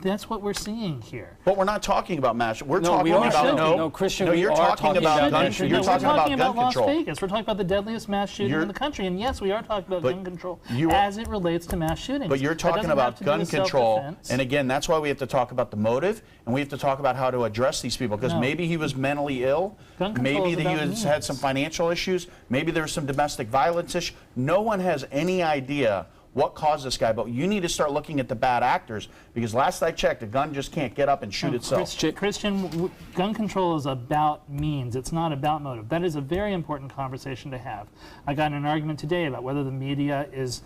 [SPEAKER 4] that's what we're seeing here.
[SPEAKER 28] But we're not talking about mass. We're talking about
[SPEAKER 3] Christian.
[SPEAKER 28] No, you're talking about gun control. You're talking about gun
[SPEAKER 4] Las
[SPEAKER 28] control.
[SPEAKER 4] Vegas. We're talking about the deadliest mass shooting in the country. And yes, we are talking about gun control as it relates to mass shootings.
[SPEAKER 28] But you're talking about gun control. And again, that's why we have to talk about the motive, and we have to talk about how to address these people. Because maybe he was mentally ill. Maybe he had some financial issues. Maybe there was some domestic violence issue. No one has any idea what caused this guy, but you need to start looking at the bad actors, because last I checked, a gun just can't get up and shoot itself.
[SPEAKER 4] Christian, gun control is about means. It's not about motive. That is a very important conversation to have. I got in an argument today about whether the media is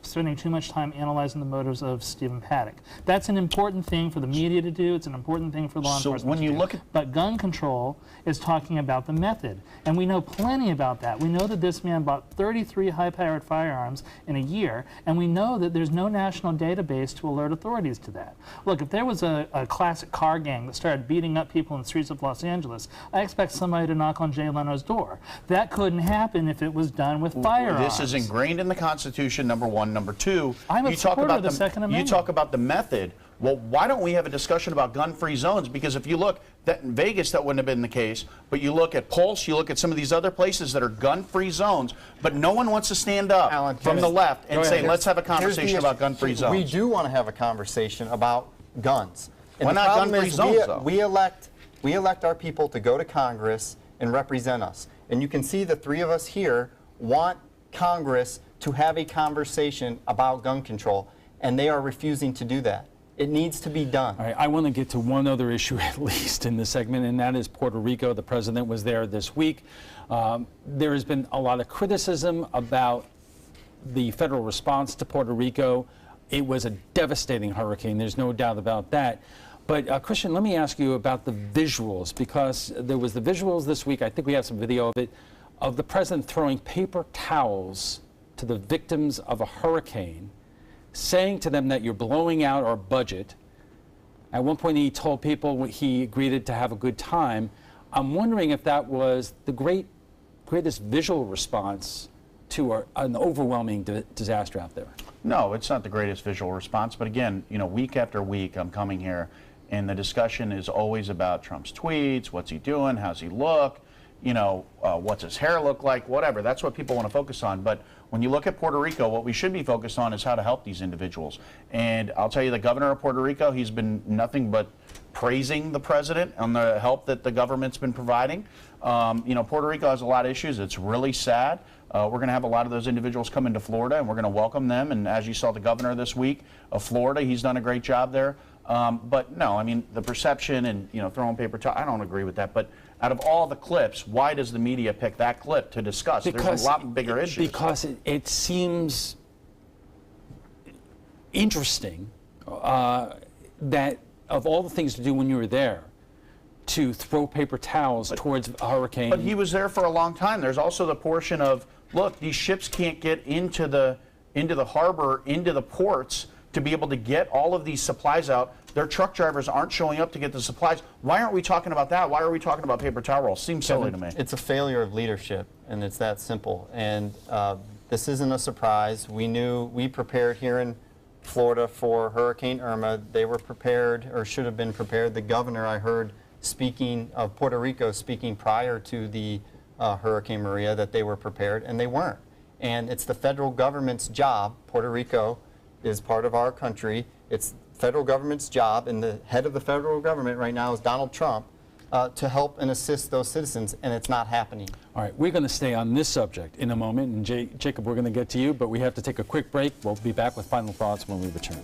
[SPEAKER 4] spending too much time analyzing the motives of Stephen Paddock. That's an important thing for the media to do. It's an important thing for law enforcement
[SPEAKER 28] when you look at
[SPEAKER 4] But gun control is talking about the method. And we know plenty about that. We know that this man bought 33 high-powered firearms in a year, and we know that there's no national database to alert authorities to that. Look, if there was a classic car gang that started beating up people in the streets of Los Angeles, I expect somebody to knock on Jay Leno's door. That couldn't happen if it was done with firearms.
[SPEAKER 28] This is ingrained in the Constitution, number one. Number two,
[SPEAKER 4] I'm a supporter of the Second Amendment.
[SPEAKER 28] You talk about the method. Well, why don't we have a discussion about gun-free zones? Because if you look, that in Vegas, that wouldn't have been the case. But you look at Pulse, you look at some of these other places that are gun-free zones, but no one wants to stand up from the left and say, let's have a conversation about gun-free zones.
[SPEAKER 5] We do want to have a conversation about guns. And
[SPEAKER 28] why not gun-free zones, though?
[SPEAKER 5] We elect our people to go to Congress and represent us. And you can see the three of us here want Congress to have a conversation about gun control, and they are refusing to do that. It needs to be done.
[SPEAKER 3] All right, I want to get to one other issue at least in this segment, and that is Puerto Rico. The president was there this week. There has been a lot of criticism about the federal response to Puerto Rico. It was a devastating hurricane. There's no doubt about that. But Christian, let me ask you about the visuals, because there was the visuals this week. I think we have some video of it, of the president throwing paper towels to the victims of a hurricane, saying to them that you're blowing out our budget. At one point he told people he agreed to have a good time. I'm wondering if that was the greatest visual response to an overwhelming disaster out there.
[SPEAKER 28] No, it's not the greatest visual response, but again, week after week I'm coming here and the discussion is always about Trump's tweets, what's he doing, how's he look, what's his hair look like, whatever. That's what people want to focus on. But when you look at Puerto Rico, what we should be focused on is how to help these individuals. And I'll tell you, the governor of Puerto Rico, he's been nothing but praising the president on the help that the government's been providing. Puerto Rico has a lot of issues. It's really sad. We're going to have a lot of those individuals come into Florida, and we're going to welcome them. And as you saw the governor this week of Florida, he's done a great job there. But no, I mean, the perception and, throwing paper towels, I don't agree with that. But out of all the clips, why does the media pick that clip to discuss? There's a lot bigger issues.
[SPEAKER 3] Because it seems interesting that of all the things to do when you were there, to throw paper towels towards a hurricane.
[SPEAKER 28] But he was there for a long time. There's also the portion of, look, these ships can't get into the harbor, into the ports, to be able to get all of these supplies out. Their truck drivers aren't showing up to get the supplies. Why aren't we talking about that? Why are we talking about paper towel rolls? Seems silly to me.
[SPEAKER 5] It's a failure of leadership, and it's that simple. And this isn't a surprise. We prepared here in Florida for Hurricane Irma. They were prepared, or should have been prepared. The governor, I heard, speaking of Puerto Rico, speaking prior to the Hurricane Maria, that they were prepared, and they weren't. And it's the federal government's job. Puerto Rico is part of our country. It's federal government's job, and the head of the federal government right now is Donald Trump, to help and assist those citizens, and it's not happening.
[SPEAKER 3] All right, we're going to stay on this subject in a moment, and Jacob, we're going to get to you, but we have to take a quick break. We'll be back with final thoughts when we return.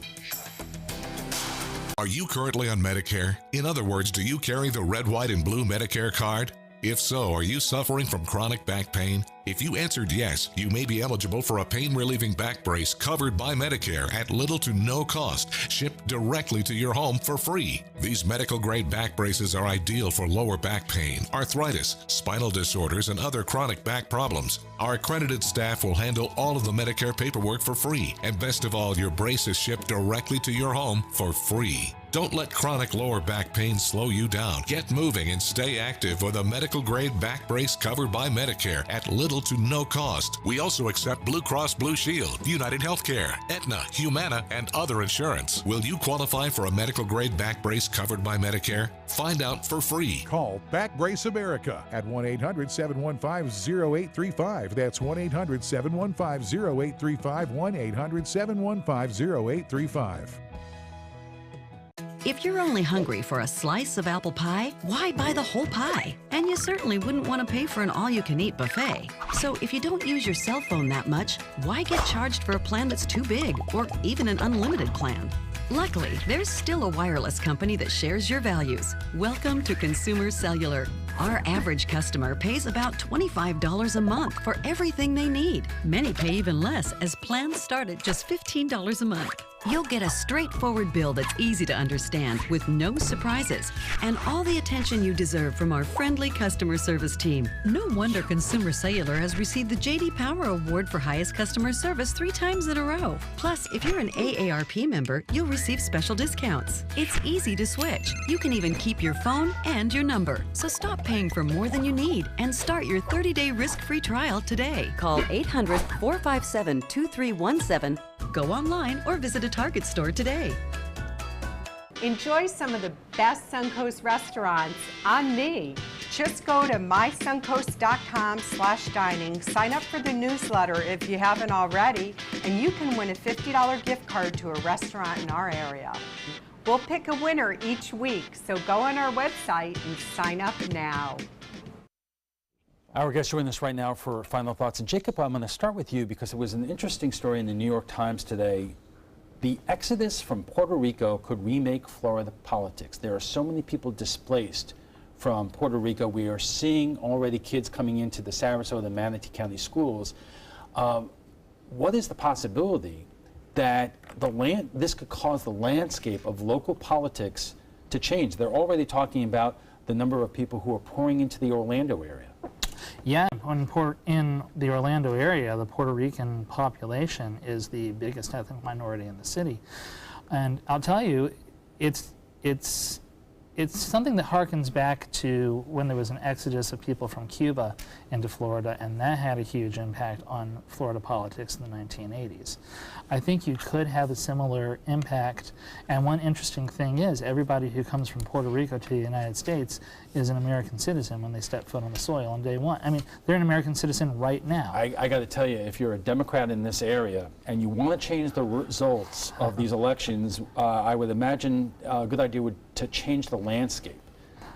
[SPEAKER 6] Are you currently on Medicare? In other words, do you carry the red, white, and blue Medicare card? If so, are you suffering from chronic back pain? If you answered yes, you may be eligible for a pain-relieving back brace covered by Medicare at little to no cost, shipped directly to your home for free. These medical-grade back braces are ideal for lower back pain, arthritis, spinal disorders, and other chronic back problems. Our accredited staff will handle all of the Medicare paperwork for free, and best of all, your brace is shipped directly to your home for free. Don't let chronic lower back pain slow you down. Get moving and stay active with a medical-grade back brace covered by Medicare at little to no cost. We also accept Blue Cross Blue Shield, United Healthcare, Aetna, Humana, and other insurance. Will you qualify for a medical-grade back brace covered by Medicare? Find out for free.
[SPEAKER 9] Call Back Brace America at 1-800-715-0835. That's 1-800-715-0835, 1-800-715-0835.
[SPEAKER 18] If you're only hungry for a slice of apple pie, why buy the whole pie? And you certainly wouldn't want to pay for an all-you-can-eat buffet. So if you don't use your cell phone that much, why get charged for a plan that's too big, or even an unlimited plan? Luckily, there's still a wireless company that shares your values. Welcome to Consumer Cellular. Our average customer pays about $25 a month for everything they need. Many pay even less, as plans start at just $15 a month. You'll get a straightforward bill that's easy to understand, with no surprises, and all the attention you deserve from our friendly customer service team. No wonder Consumer Cellular has received the J.D. Power Award for highest customer service 3 times in a row. Plus, if you're an AARP member, you'll receive special discounts. It's easy to switch. You can even keep your phone and your number. So stop paying for more than you need and start your 30-day risk-free trial today. Call 800-457-2317. Go online or visit a Target store today.
[SPEAKER 19] Enjoy some of the best Suncoast restaurants on me. Just go to mysuncoast.com/dining, sign up for the newsletter if you haven't already, and you can win a $50 gift card to a restaurant in our area. We'll pick a winner each week, so go on our website and sign up now.
[SPEAKER 3] Our guests join us right now for final thoughts. And Jacob, I'm going to start with you because it was an interesting story in the New York Times today. The exodus from Puerto Rico could remake Florida politics. There are so many people displaced from Puerto Rico. We are seeing already kids coming into the Sarasota and Manatee County schools. What is the possibility that this could cause the landscape of local politics to change? They're already talking about the number of people who are pouring into the Orlando area.
[SPEAKER 4] Yeah, in the Orlando area, the Puerto Rican population is the biggest ethnic minority in the city. And I'll tell you, it's something that harkens back to when there was an exodus of people from Cuba into Florida, and that had a huge impact on Florida politics in the 1980s. I think you could have a similar impact, and one interesting thing is everybody who comes from Puerto Rico to the United States is an American citizen when they step foot on the soil on day one. I mean, they're an American citizen right now.
[SPEAKER 3] I got to tell you, if you're a Democrat in this area and you want to change the results of these elections, I would imagine a good idea would to change the landscape.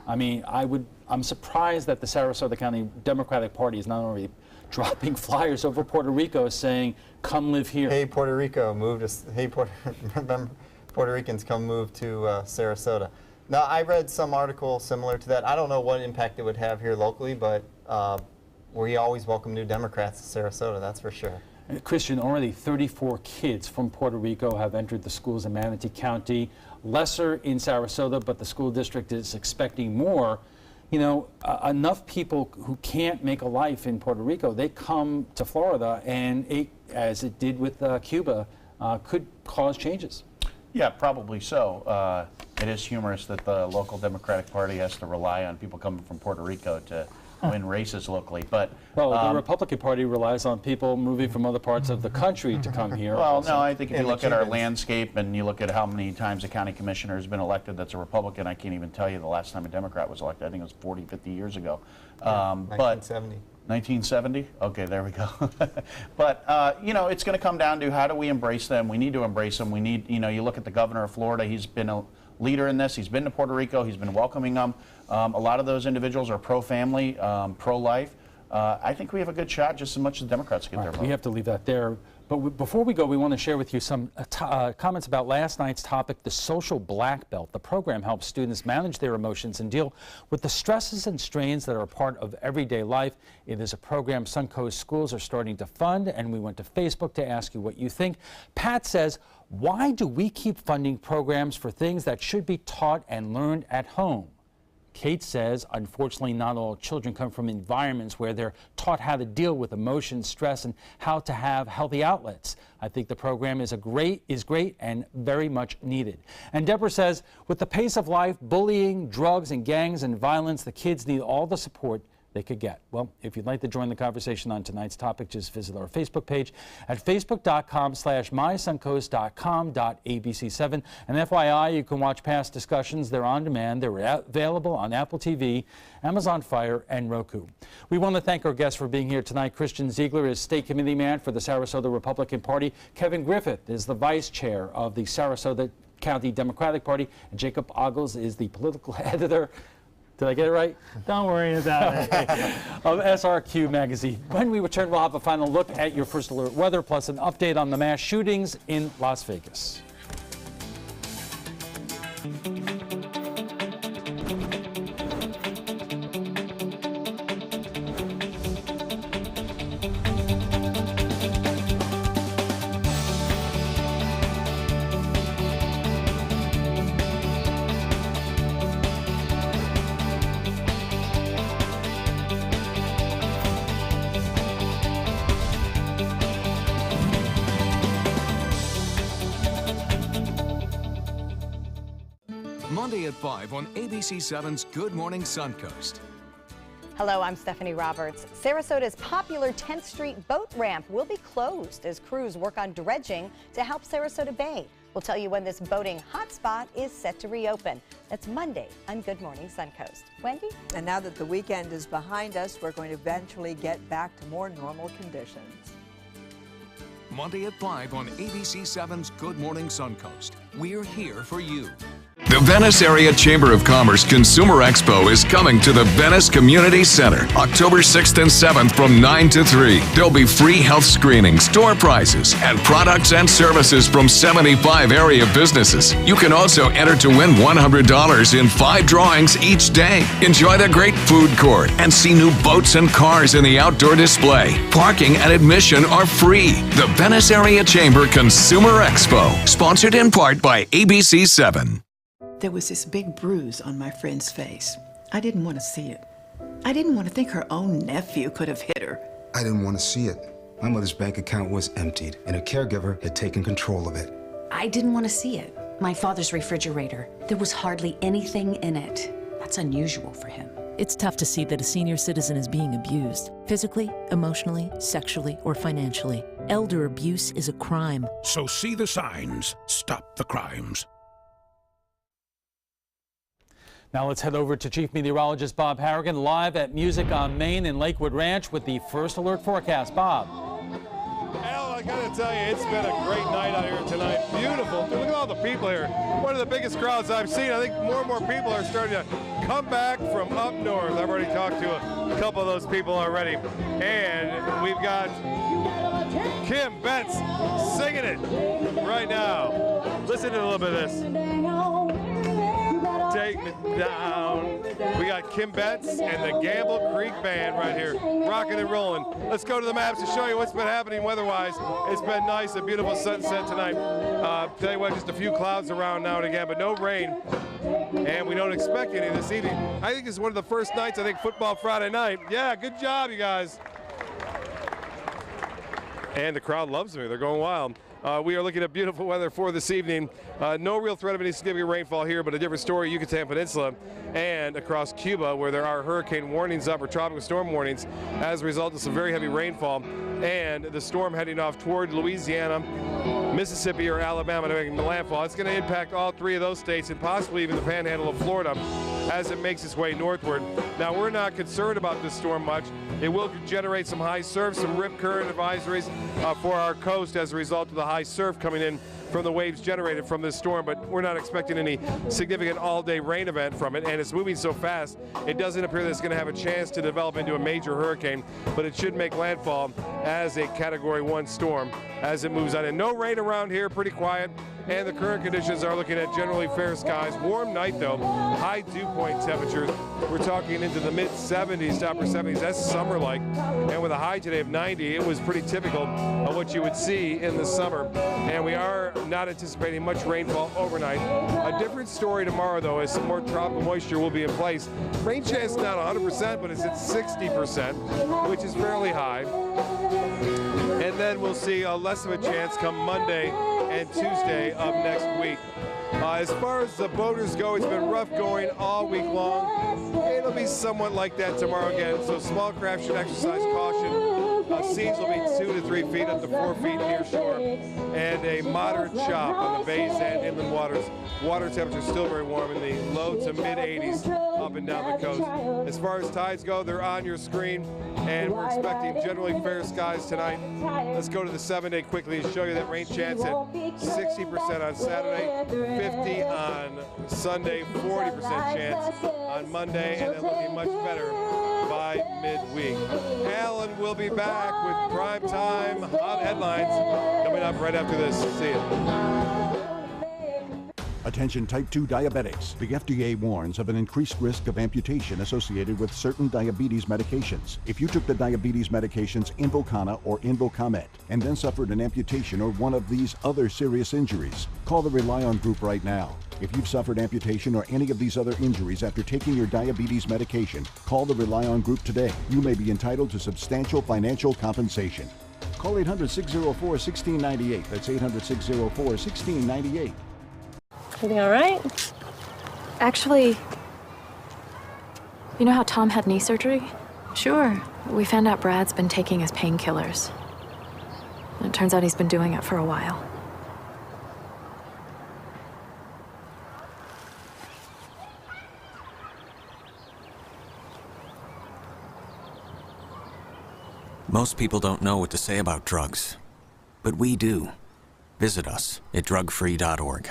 [SPEAKER 3] I mean, I'm surprised that the Sarasota County Democratic Party is not already dropping flyers over Puerto Rico saying, come live here.
[SPEAKER 5] Hey, Puerto Rico, remember, Puerto Ricans come move to Sarasota. Now, I read some article similar to that. I don't know what impact it would have here locally, but we always welcome new Democrats to Sarasota, that's for sure.
[SPEAKER 3] Christian, already 34 kids from Puerto Rico have entered the schools in Manatee County. Lesser in Sarasota, but the school district is expecting more. You know, enough people who can't make a life in Puerto Rico, they come to Florida, and as it did with Cuba, could cause changes.
[SPEAKER 28] Yeah, probably so. It is humorous that the local Democratic Party has to rely on people coming from Puerto Rico to win races locally. But
[SPEAKER 3] well, the Republican Party relies on people moving from other parts of the country to come here.
[SPEAKER 28] Well,
[SPEAKER 3] also.
[SPEAKER 28] no, I think if you look at our landscape and you look at how many times a county commissioner has been elected that's a Republican, I can't even tell you the last time a Democrat was elected. I think it was 40, 50 years ago.
[SPEAKER 5] 1970.
[SPEAKER 28] 1970? Okay, there we go. But, you know, it's going to come down to how do we embrace them? We need to embrace them. We need, you know, you look at the governor of Florida, he's been a leader in this. He's been to Puerto Rico. He's been welcoming them. A lot of those individuals are pro-family, pro-life. I think we have a good shot just as much as Democrats get their vote.
[SPEAKER 3] We have to leave that there. But before we go, we want to share with you some comments about last night's topic, the social black belt. The program helps students manage their emotions and deal with the stresses and strains that are a part of everyday life. It is a program Suncoast schools are starting to fund, and we went to Facebook to ask you what you think. Pat says, why do we keep funding programs for things that should be taught and learned at home? Kate says, unfortunately, not all children come from environments where they're taught how to deal with emotion, stress, and how to have healthy outlets. I think the program is great and very much needed. And Deborah says, with the pace of life, bullying, drugs, and gangs and violence, the kids need all the support they could get. Well, if you'd like to join the conversation on tonight's topic, just visit our Facebook page at facebook.com/mysuncoast.com.abc7. And FYI, you can watch past discussions. They're on demand. They're available on Apple TV, Amazon Fire, and Roku. We want to thank our guests for being here tonight. Christian Ziegler is State Committee Man for the Sarasota Republican Party. Kevin Griffith is the Vice Chair of the Sarasota County Democratic Party. And Jacob Ogles is the political editor. Did I get it right?
[SPEAKER 4] Don't worry about it.
[SPEAKER 3] Of SRQ Magazine. When we return, we'll have a final look at your first alert weather, plus an update on the mass shootings in Las Vegas.
[SPEAKER 2] Monday at 5 on ABC7's Good Morning Suncoast.
[SPEAKER 8] Hello, I'm Stephanie Roberts. Sarasota's popular 10th Street boat ramp will be closed as crews work on dredging to help Sarasota Bay. We'll tell you when this boating hotspot is set to reopen. That's Monday on Good Morning Suncoast. Wendy?
[SPEAKER 11] And now that the weekend is behind us, we're going to eventually get back to more normal conditions.
[SPEAKER 2] Monday at 5 on ABC7's Good Morning Suncoast. We're here for you.
[SPEAKER 12] The Venice Area Chamber of Commerce Consumer Expo is coming to the Venice Community Center October 6th and 7th from 9 to 3. There'll be free health screenings, door prizes, and products and services from 75 area businesses. You can also enter to win $100 in 5 drawings each day. Enjoy the great food court and see new boats and cars in the outdoor display. Parking and admission are free. The Venice Area Chamber Consumer Expo, sponsored in part by ABC7.
[SPEAKER 20] There was this big bruise on my friend's face. I didn't want to see it. I didn't want to think her own nephew could have hit her.
[SPEAKER 21] I didn't want to see it. My mother's bank account was emptied, and a caregiver had taken control of it.
[SPEAKER 22] I didn't want to see it. My father's refrigerator. There was hardly anything in it. That's unusual for him.
[SPEAKER 23] It's tough to see that a senior citizen is being abused, physically, emotionally, sexually, or financially. Elder abuse is a crime.
[SPEAKER 24] So see the signs. Stop the crimes.
[SPEAKER 3] Now let's head over to Chief Meteorologist Bob Harrigan live at Music on Main in Lakewood Ranch with the first alert forecast. Bob.
[SPEAKER 7] Al, I gotta tell you, it's been a great night out here tonight. Beautiful. Look at all the people here. One of the biggest crowds I've seen. I think more and more people are starting to come back from up north. I've already talked to a couple of those people already. And we've got Kim Betts singing it right now. Listen to a little bit of this. Take me down. We got Kim Betts and the Gamble Creek Band right here, rocking and rolling. Let's go to the maps to show you what's been happening weather-wise. It's been nice, a beautiful sunset tonight. Tell you what, just a few clouds around now and again, but no rain. And we don't expect any this evening. I think this is one of the first nights, I think, football Friday night. Yeah, good job, you guys. And the crowd loves me. They're going wild. We are looking at beautiful weather for this evening. No real threat of any significant rainfall here, but a different story, Yucatan Peninsula and across Cuba, where there are hurricane warnings up or tropical storm warnings as a result of some very heavy rainfall, and the storm heading off toward Louisiana, Mississippi, or Alabama to make landfall. It's going to impact all three of those states and possibly even the panhandle of Florida as it makes its way northward. Now, we're not concerned about this storm much. It will generate some high surf, some rip current advisories for our coast as a result of the high surf coming in from the waves generated from this storm, but we're not expecting any significant all-day rain event from it, and it's moving so fast, it doesn't appear that it's going to have a chance to develop into a major hurricane, but it should make landfall as a Category 1 storm as it moves on. And no rain around here, pretty quiet, and the current conditions are looking at generally fair skies. Warm night, though. High dew point temperatures. We're talking into the mid-70s to upper 70s. That's summer-like. And with a high today of 90, it was pretty typical of what you would see in the summer. And we are not anticipating much rainfall overnight. A different story tomorrow, though, as some more tropical moisture will be in place. Rain chance not 100%, but it's at 60%, which is fairly high. And then we'll see less of a chance come Monday and Tuesday of next week. As far as the boaters go, it's been rough going all week long. It'll be somewhat like that tomorrow again, so small craft should exercise caution. Seas will be 2 to 3 feet up to 4 feet near shore, and a moderate chop on the bays and inland waters. Water temperature still very warm in the low to mid 80s up and down the coast. As far as tides go, they're on your screen, and we're expecting generally fair skies tonight. Let's go to the 7-day quickly and show you that rain chance at 60% on Saturday, 50 on Sunday, 40% chance on Monday, and then looking much better by midweek. Alan will be back with prime time hot headlines coming up right after this. See you.
[SPEAKER 24] Attention type 2 diabetics. The FDA warns of an increased risk of amputation associated with certain diabetes medications. If you took the diabetes medications Invokana or Invokamet and then suffered an amputation or one of these other serious injuries, call the Rely On Group right now. If you've suffered amputation or any of these other injuries after taking your diabetes medication, call the Rely On Group today. You may be entitled to substantial financial compensation. Call 800-604-1698. That's 800-604-1698.
[SPEAKER 1] Everything all right? Actually, you know how Tom had knee surgery? Sure. We found out Brad's been taking his painkillers. And it turns out he's been doing it for a while.
[SPEAKER 10] Most people don't know what to say about drugs, but we do. Visit us at drugfree.org.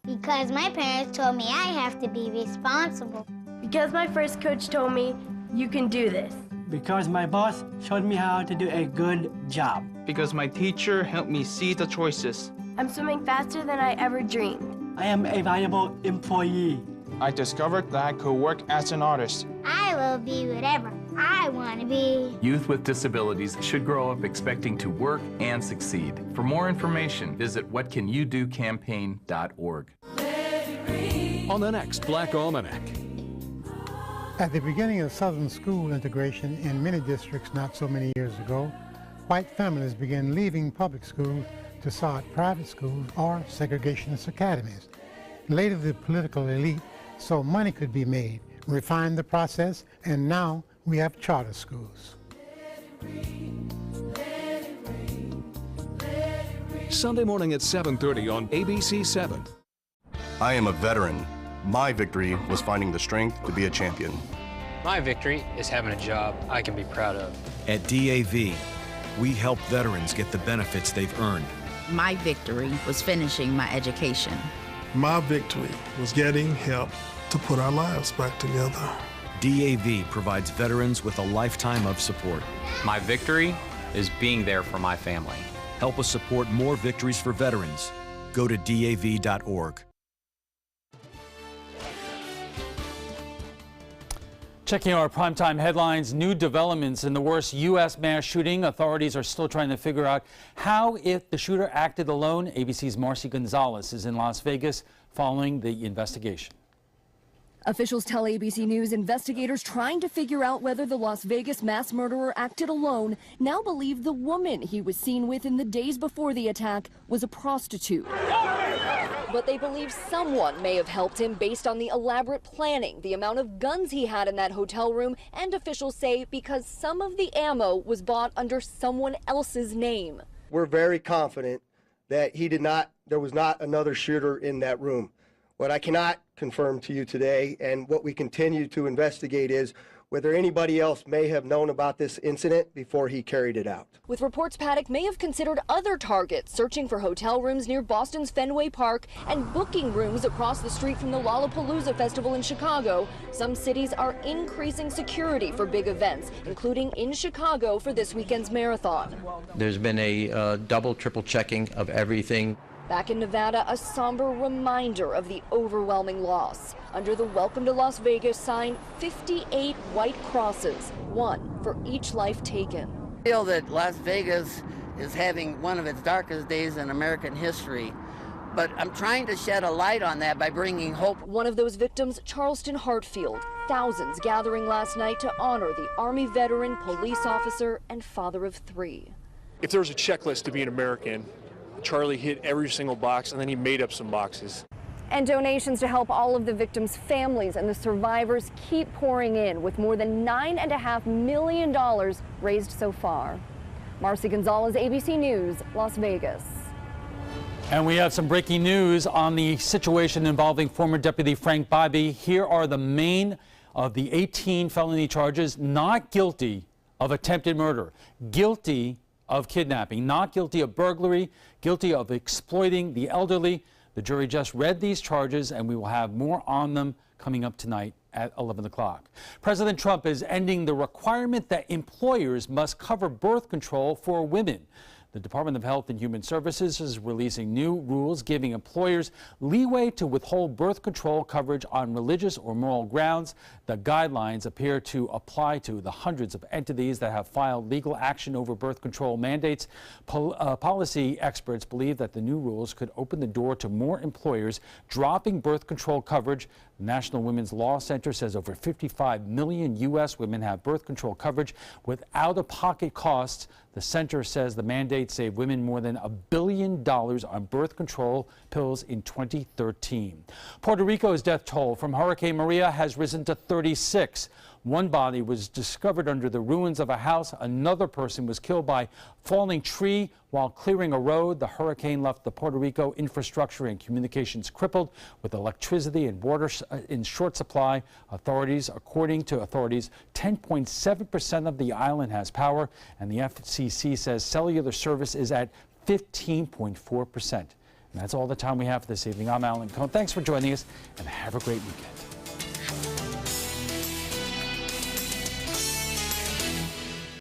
[SPEAKER 13] Because my parents told me I have to be responsible.
[SPEAKER 14] Because my first coach told me, you can do this.
[SPEAKER 15] Because my boss showed me how to do a good job.
[SPEAKER 25] Because my teacher helped me see the choices.
[SPEAKER 14] I'm swimming faster than I ever dreamed.
[SPEAKER 15] I am a valuable employee.
[SPEAKER 25] I discovered that I could work as an artist.
[SPEAKER 13] I will be whatever I want to be.
[SPEAKER 26] Youth with disabilities should grow up expecting to work and succeed. For more information, visit whatcanyoudocampaign.org.
[SPEAKER 12] On the next Black Almanac.
[SPEAKER 27] At the beginning of Southern school integration in many districts not so many years ago, white families began leaving public schools to start private schools or segregationist academies. Later, the political elite saw money could be made, refined the process, and now we have charter schools.
[SPEAKER 12] Sunday morning at 7:30 on ABC7.
[SPEAKER 29] I am a veteran. My victory was finding the strength to be a champion.
[SPEAKER 30] My victory is having a job I can be proud of.
[SPEAKER 31] At DAV, we help veterans get the benefits they've earned.
[SPEAKER 32] My victory was finishing my education.
[SPEAKER 33] My victory was getting help to put our lives back together.
[SPEAKER 31] DAV provides veterans with a lifetime of support.
[SPEAKER 30] My victory is being there for my family.
[SPEAKER 31] Help us support more victories for veterans. Go to DAV.org.
[SPEAKER 3] Checking our primetime headlines, new developments in the worst U.S. mass shooting. Authorities are still trying to figure out how if the shooter acted alone. ABC's Marcy Gonzalez is in Las Vegas following the investigation.
[SPEAKER 2] Officials tell ABC News investigators trying to figure out whether the Las Vegas mass murderer acted alone now believe the woman he was seen with in the days before the attack was a prostitute. But they believe someone may have helped him based on the elaborate planning, the amount of guns he had in that hotel room, and officials say because some of the ammo was bought under someone else's name.
[SPEAKER 4] We're very confident that there was not another shooter in that room. What I cannot confirm to you today, and what we continue to investigate, is whether anybody else may have known about this incident before he carried it out.
[SPEAKER 2] With reports Paddock may have considered other targets, searching for hotel rooms near Boston's Fenway Park and booking rooms across the street from the Lollapalooza Festival in Chicago, some cities are increasing security for big events, including in Chicago for this weekend's marathon.
[SPEAKER 5] There's been a double, triple checking of everything.
[SPEAKER 2] Back in Nevada, a somber reminder of the overwhelming loss. Under the Welcome to Las Vegas sign, 58 white crosses, one for each life taken.
[SPEAKER 6] I feel that Las Vegas is having one of its darkest days in American history, but I'm trying to shed a light on that by bringing hope.
[SPEAKER 2] One of those victims, Charleston Hartfield. Thousands gathering last night to honor the Army veteran, police officer, and father of 3.
[SPEAKER 8] If there was a checklist to be an American, Charlie hit every single box, and then he made up some boxes.
[SPEAKER 2] And donations to help all of the victims' families and the survivors keep pouring in, with more than $9.5 million raised so far. Marcy Gonzalez, ABC News, Las Vegas.
[SPEAKER 3] And we have some breaking news on the situation involving former Deputy Frank Bybee. Here are the main of the 18 felony charges: not guilty of attempted murder, guilty of kidnapping, not guilty of burglary, guilty of exploiting the elderly. The jury just read these charges, and we will have more on them coming up tonight at 11 o'clock. President Trump is ending the requirement that employers must cover birth control for women. The Department of Health and Human Services is releasing new rules giving employers leeway to withhold birth control coverage on religious or moral grounds. The guidelines appear to apply to the hundreds of entities that have filed legal action over birth control mandates. Policy experts believe that the new rules could open the door to more employers dropping birth control coverage. The National Women's Law Center says over 55 million U.S. women have birth control coverage with out-of-pocket costs. The center says the mandate saved women more than $1 billion on birth control pills in 2013. Puerto Rico's death toll from Hurricane Maria has risen to 36. One body was discovered under the ruins of a house. Another person was killed by falling tree while clearing a road. The hurricane left the Puerto Rico infrastructure and communications crippled, with electricity and water in short supply. According to authorities, 10.7% of the island has power, and the FCC says cellular service is at 15.4%. And that's all the time we have for this evening. I'm Alan Cohn. Thanks for joining us, and have a great weekend.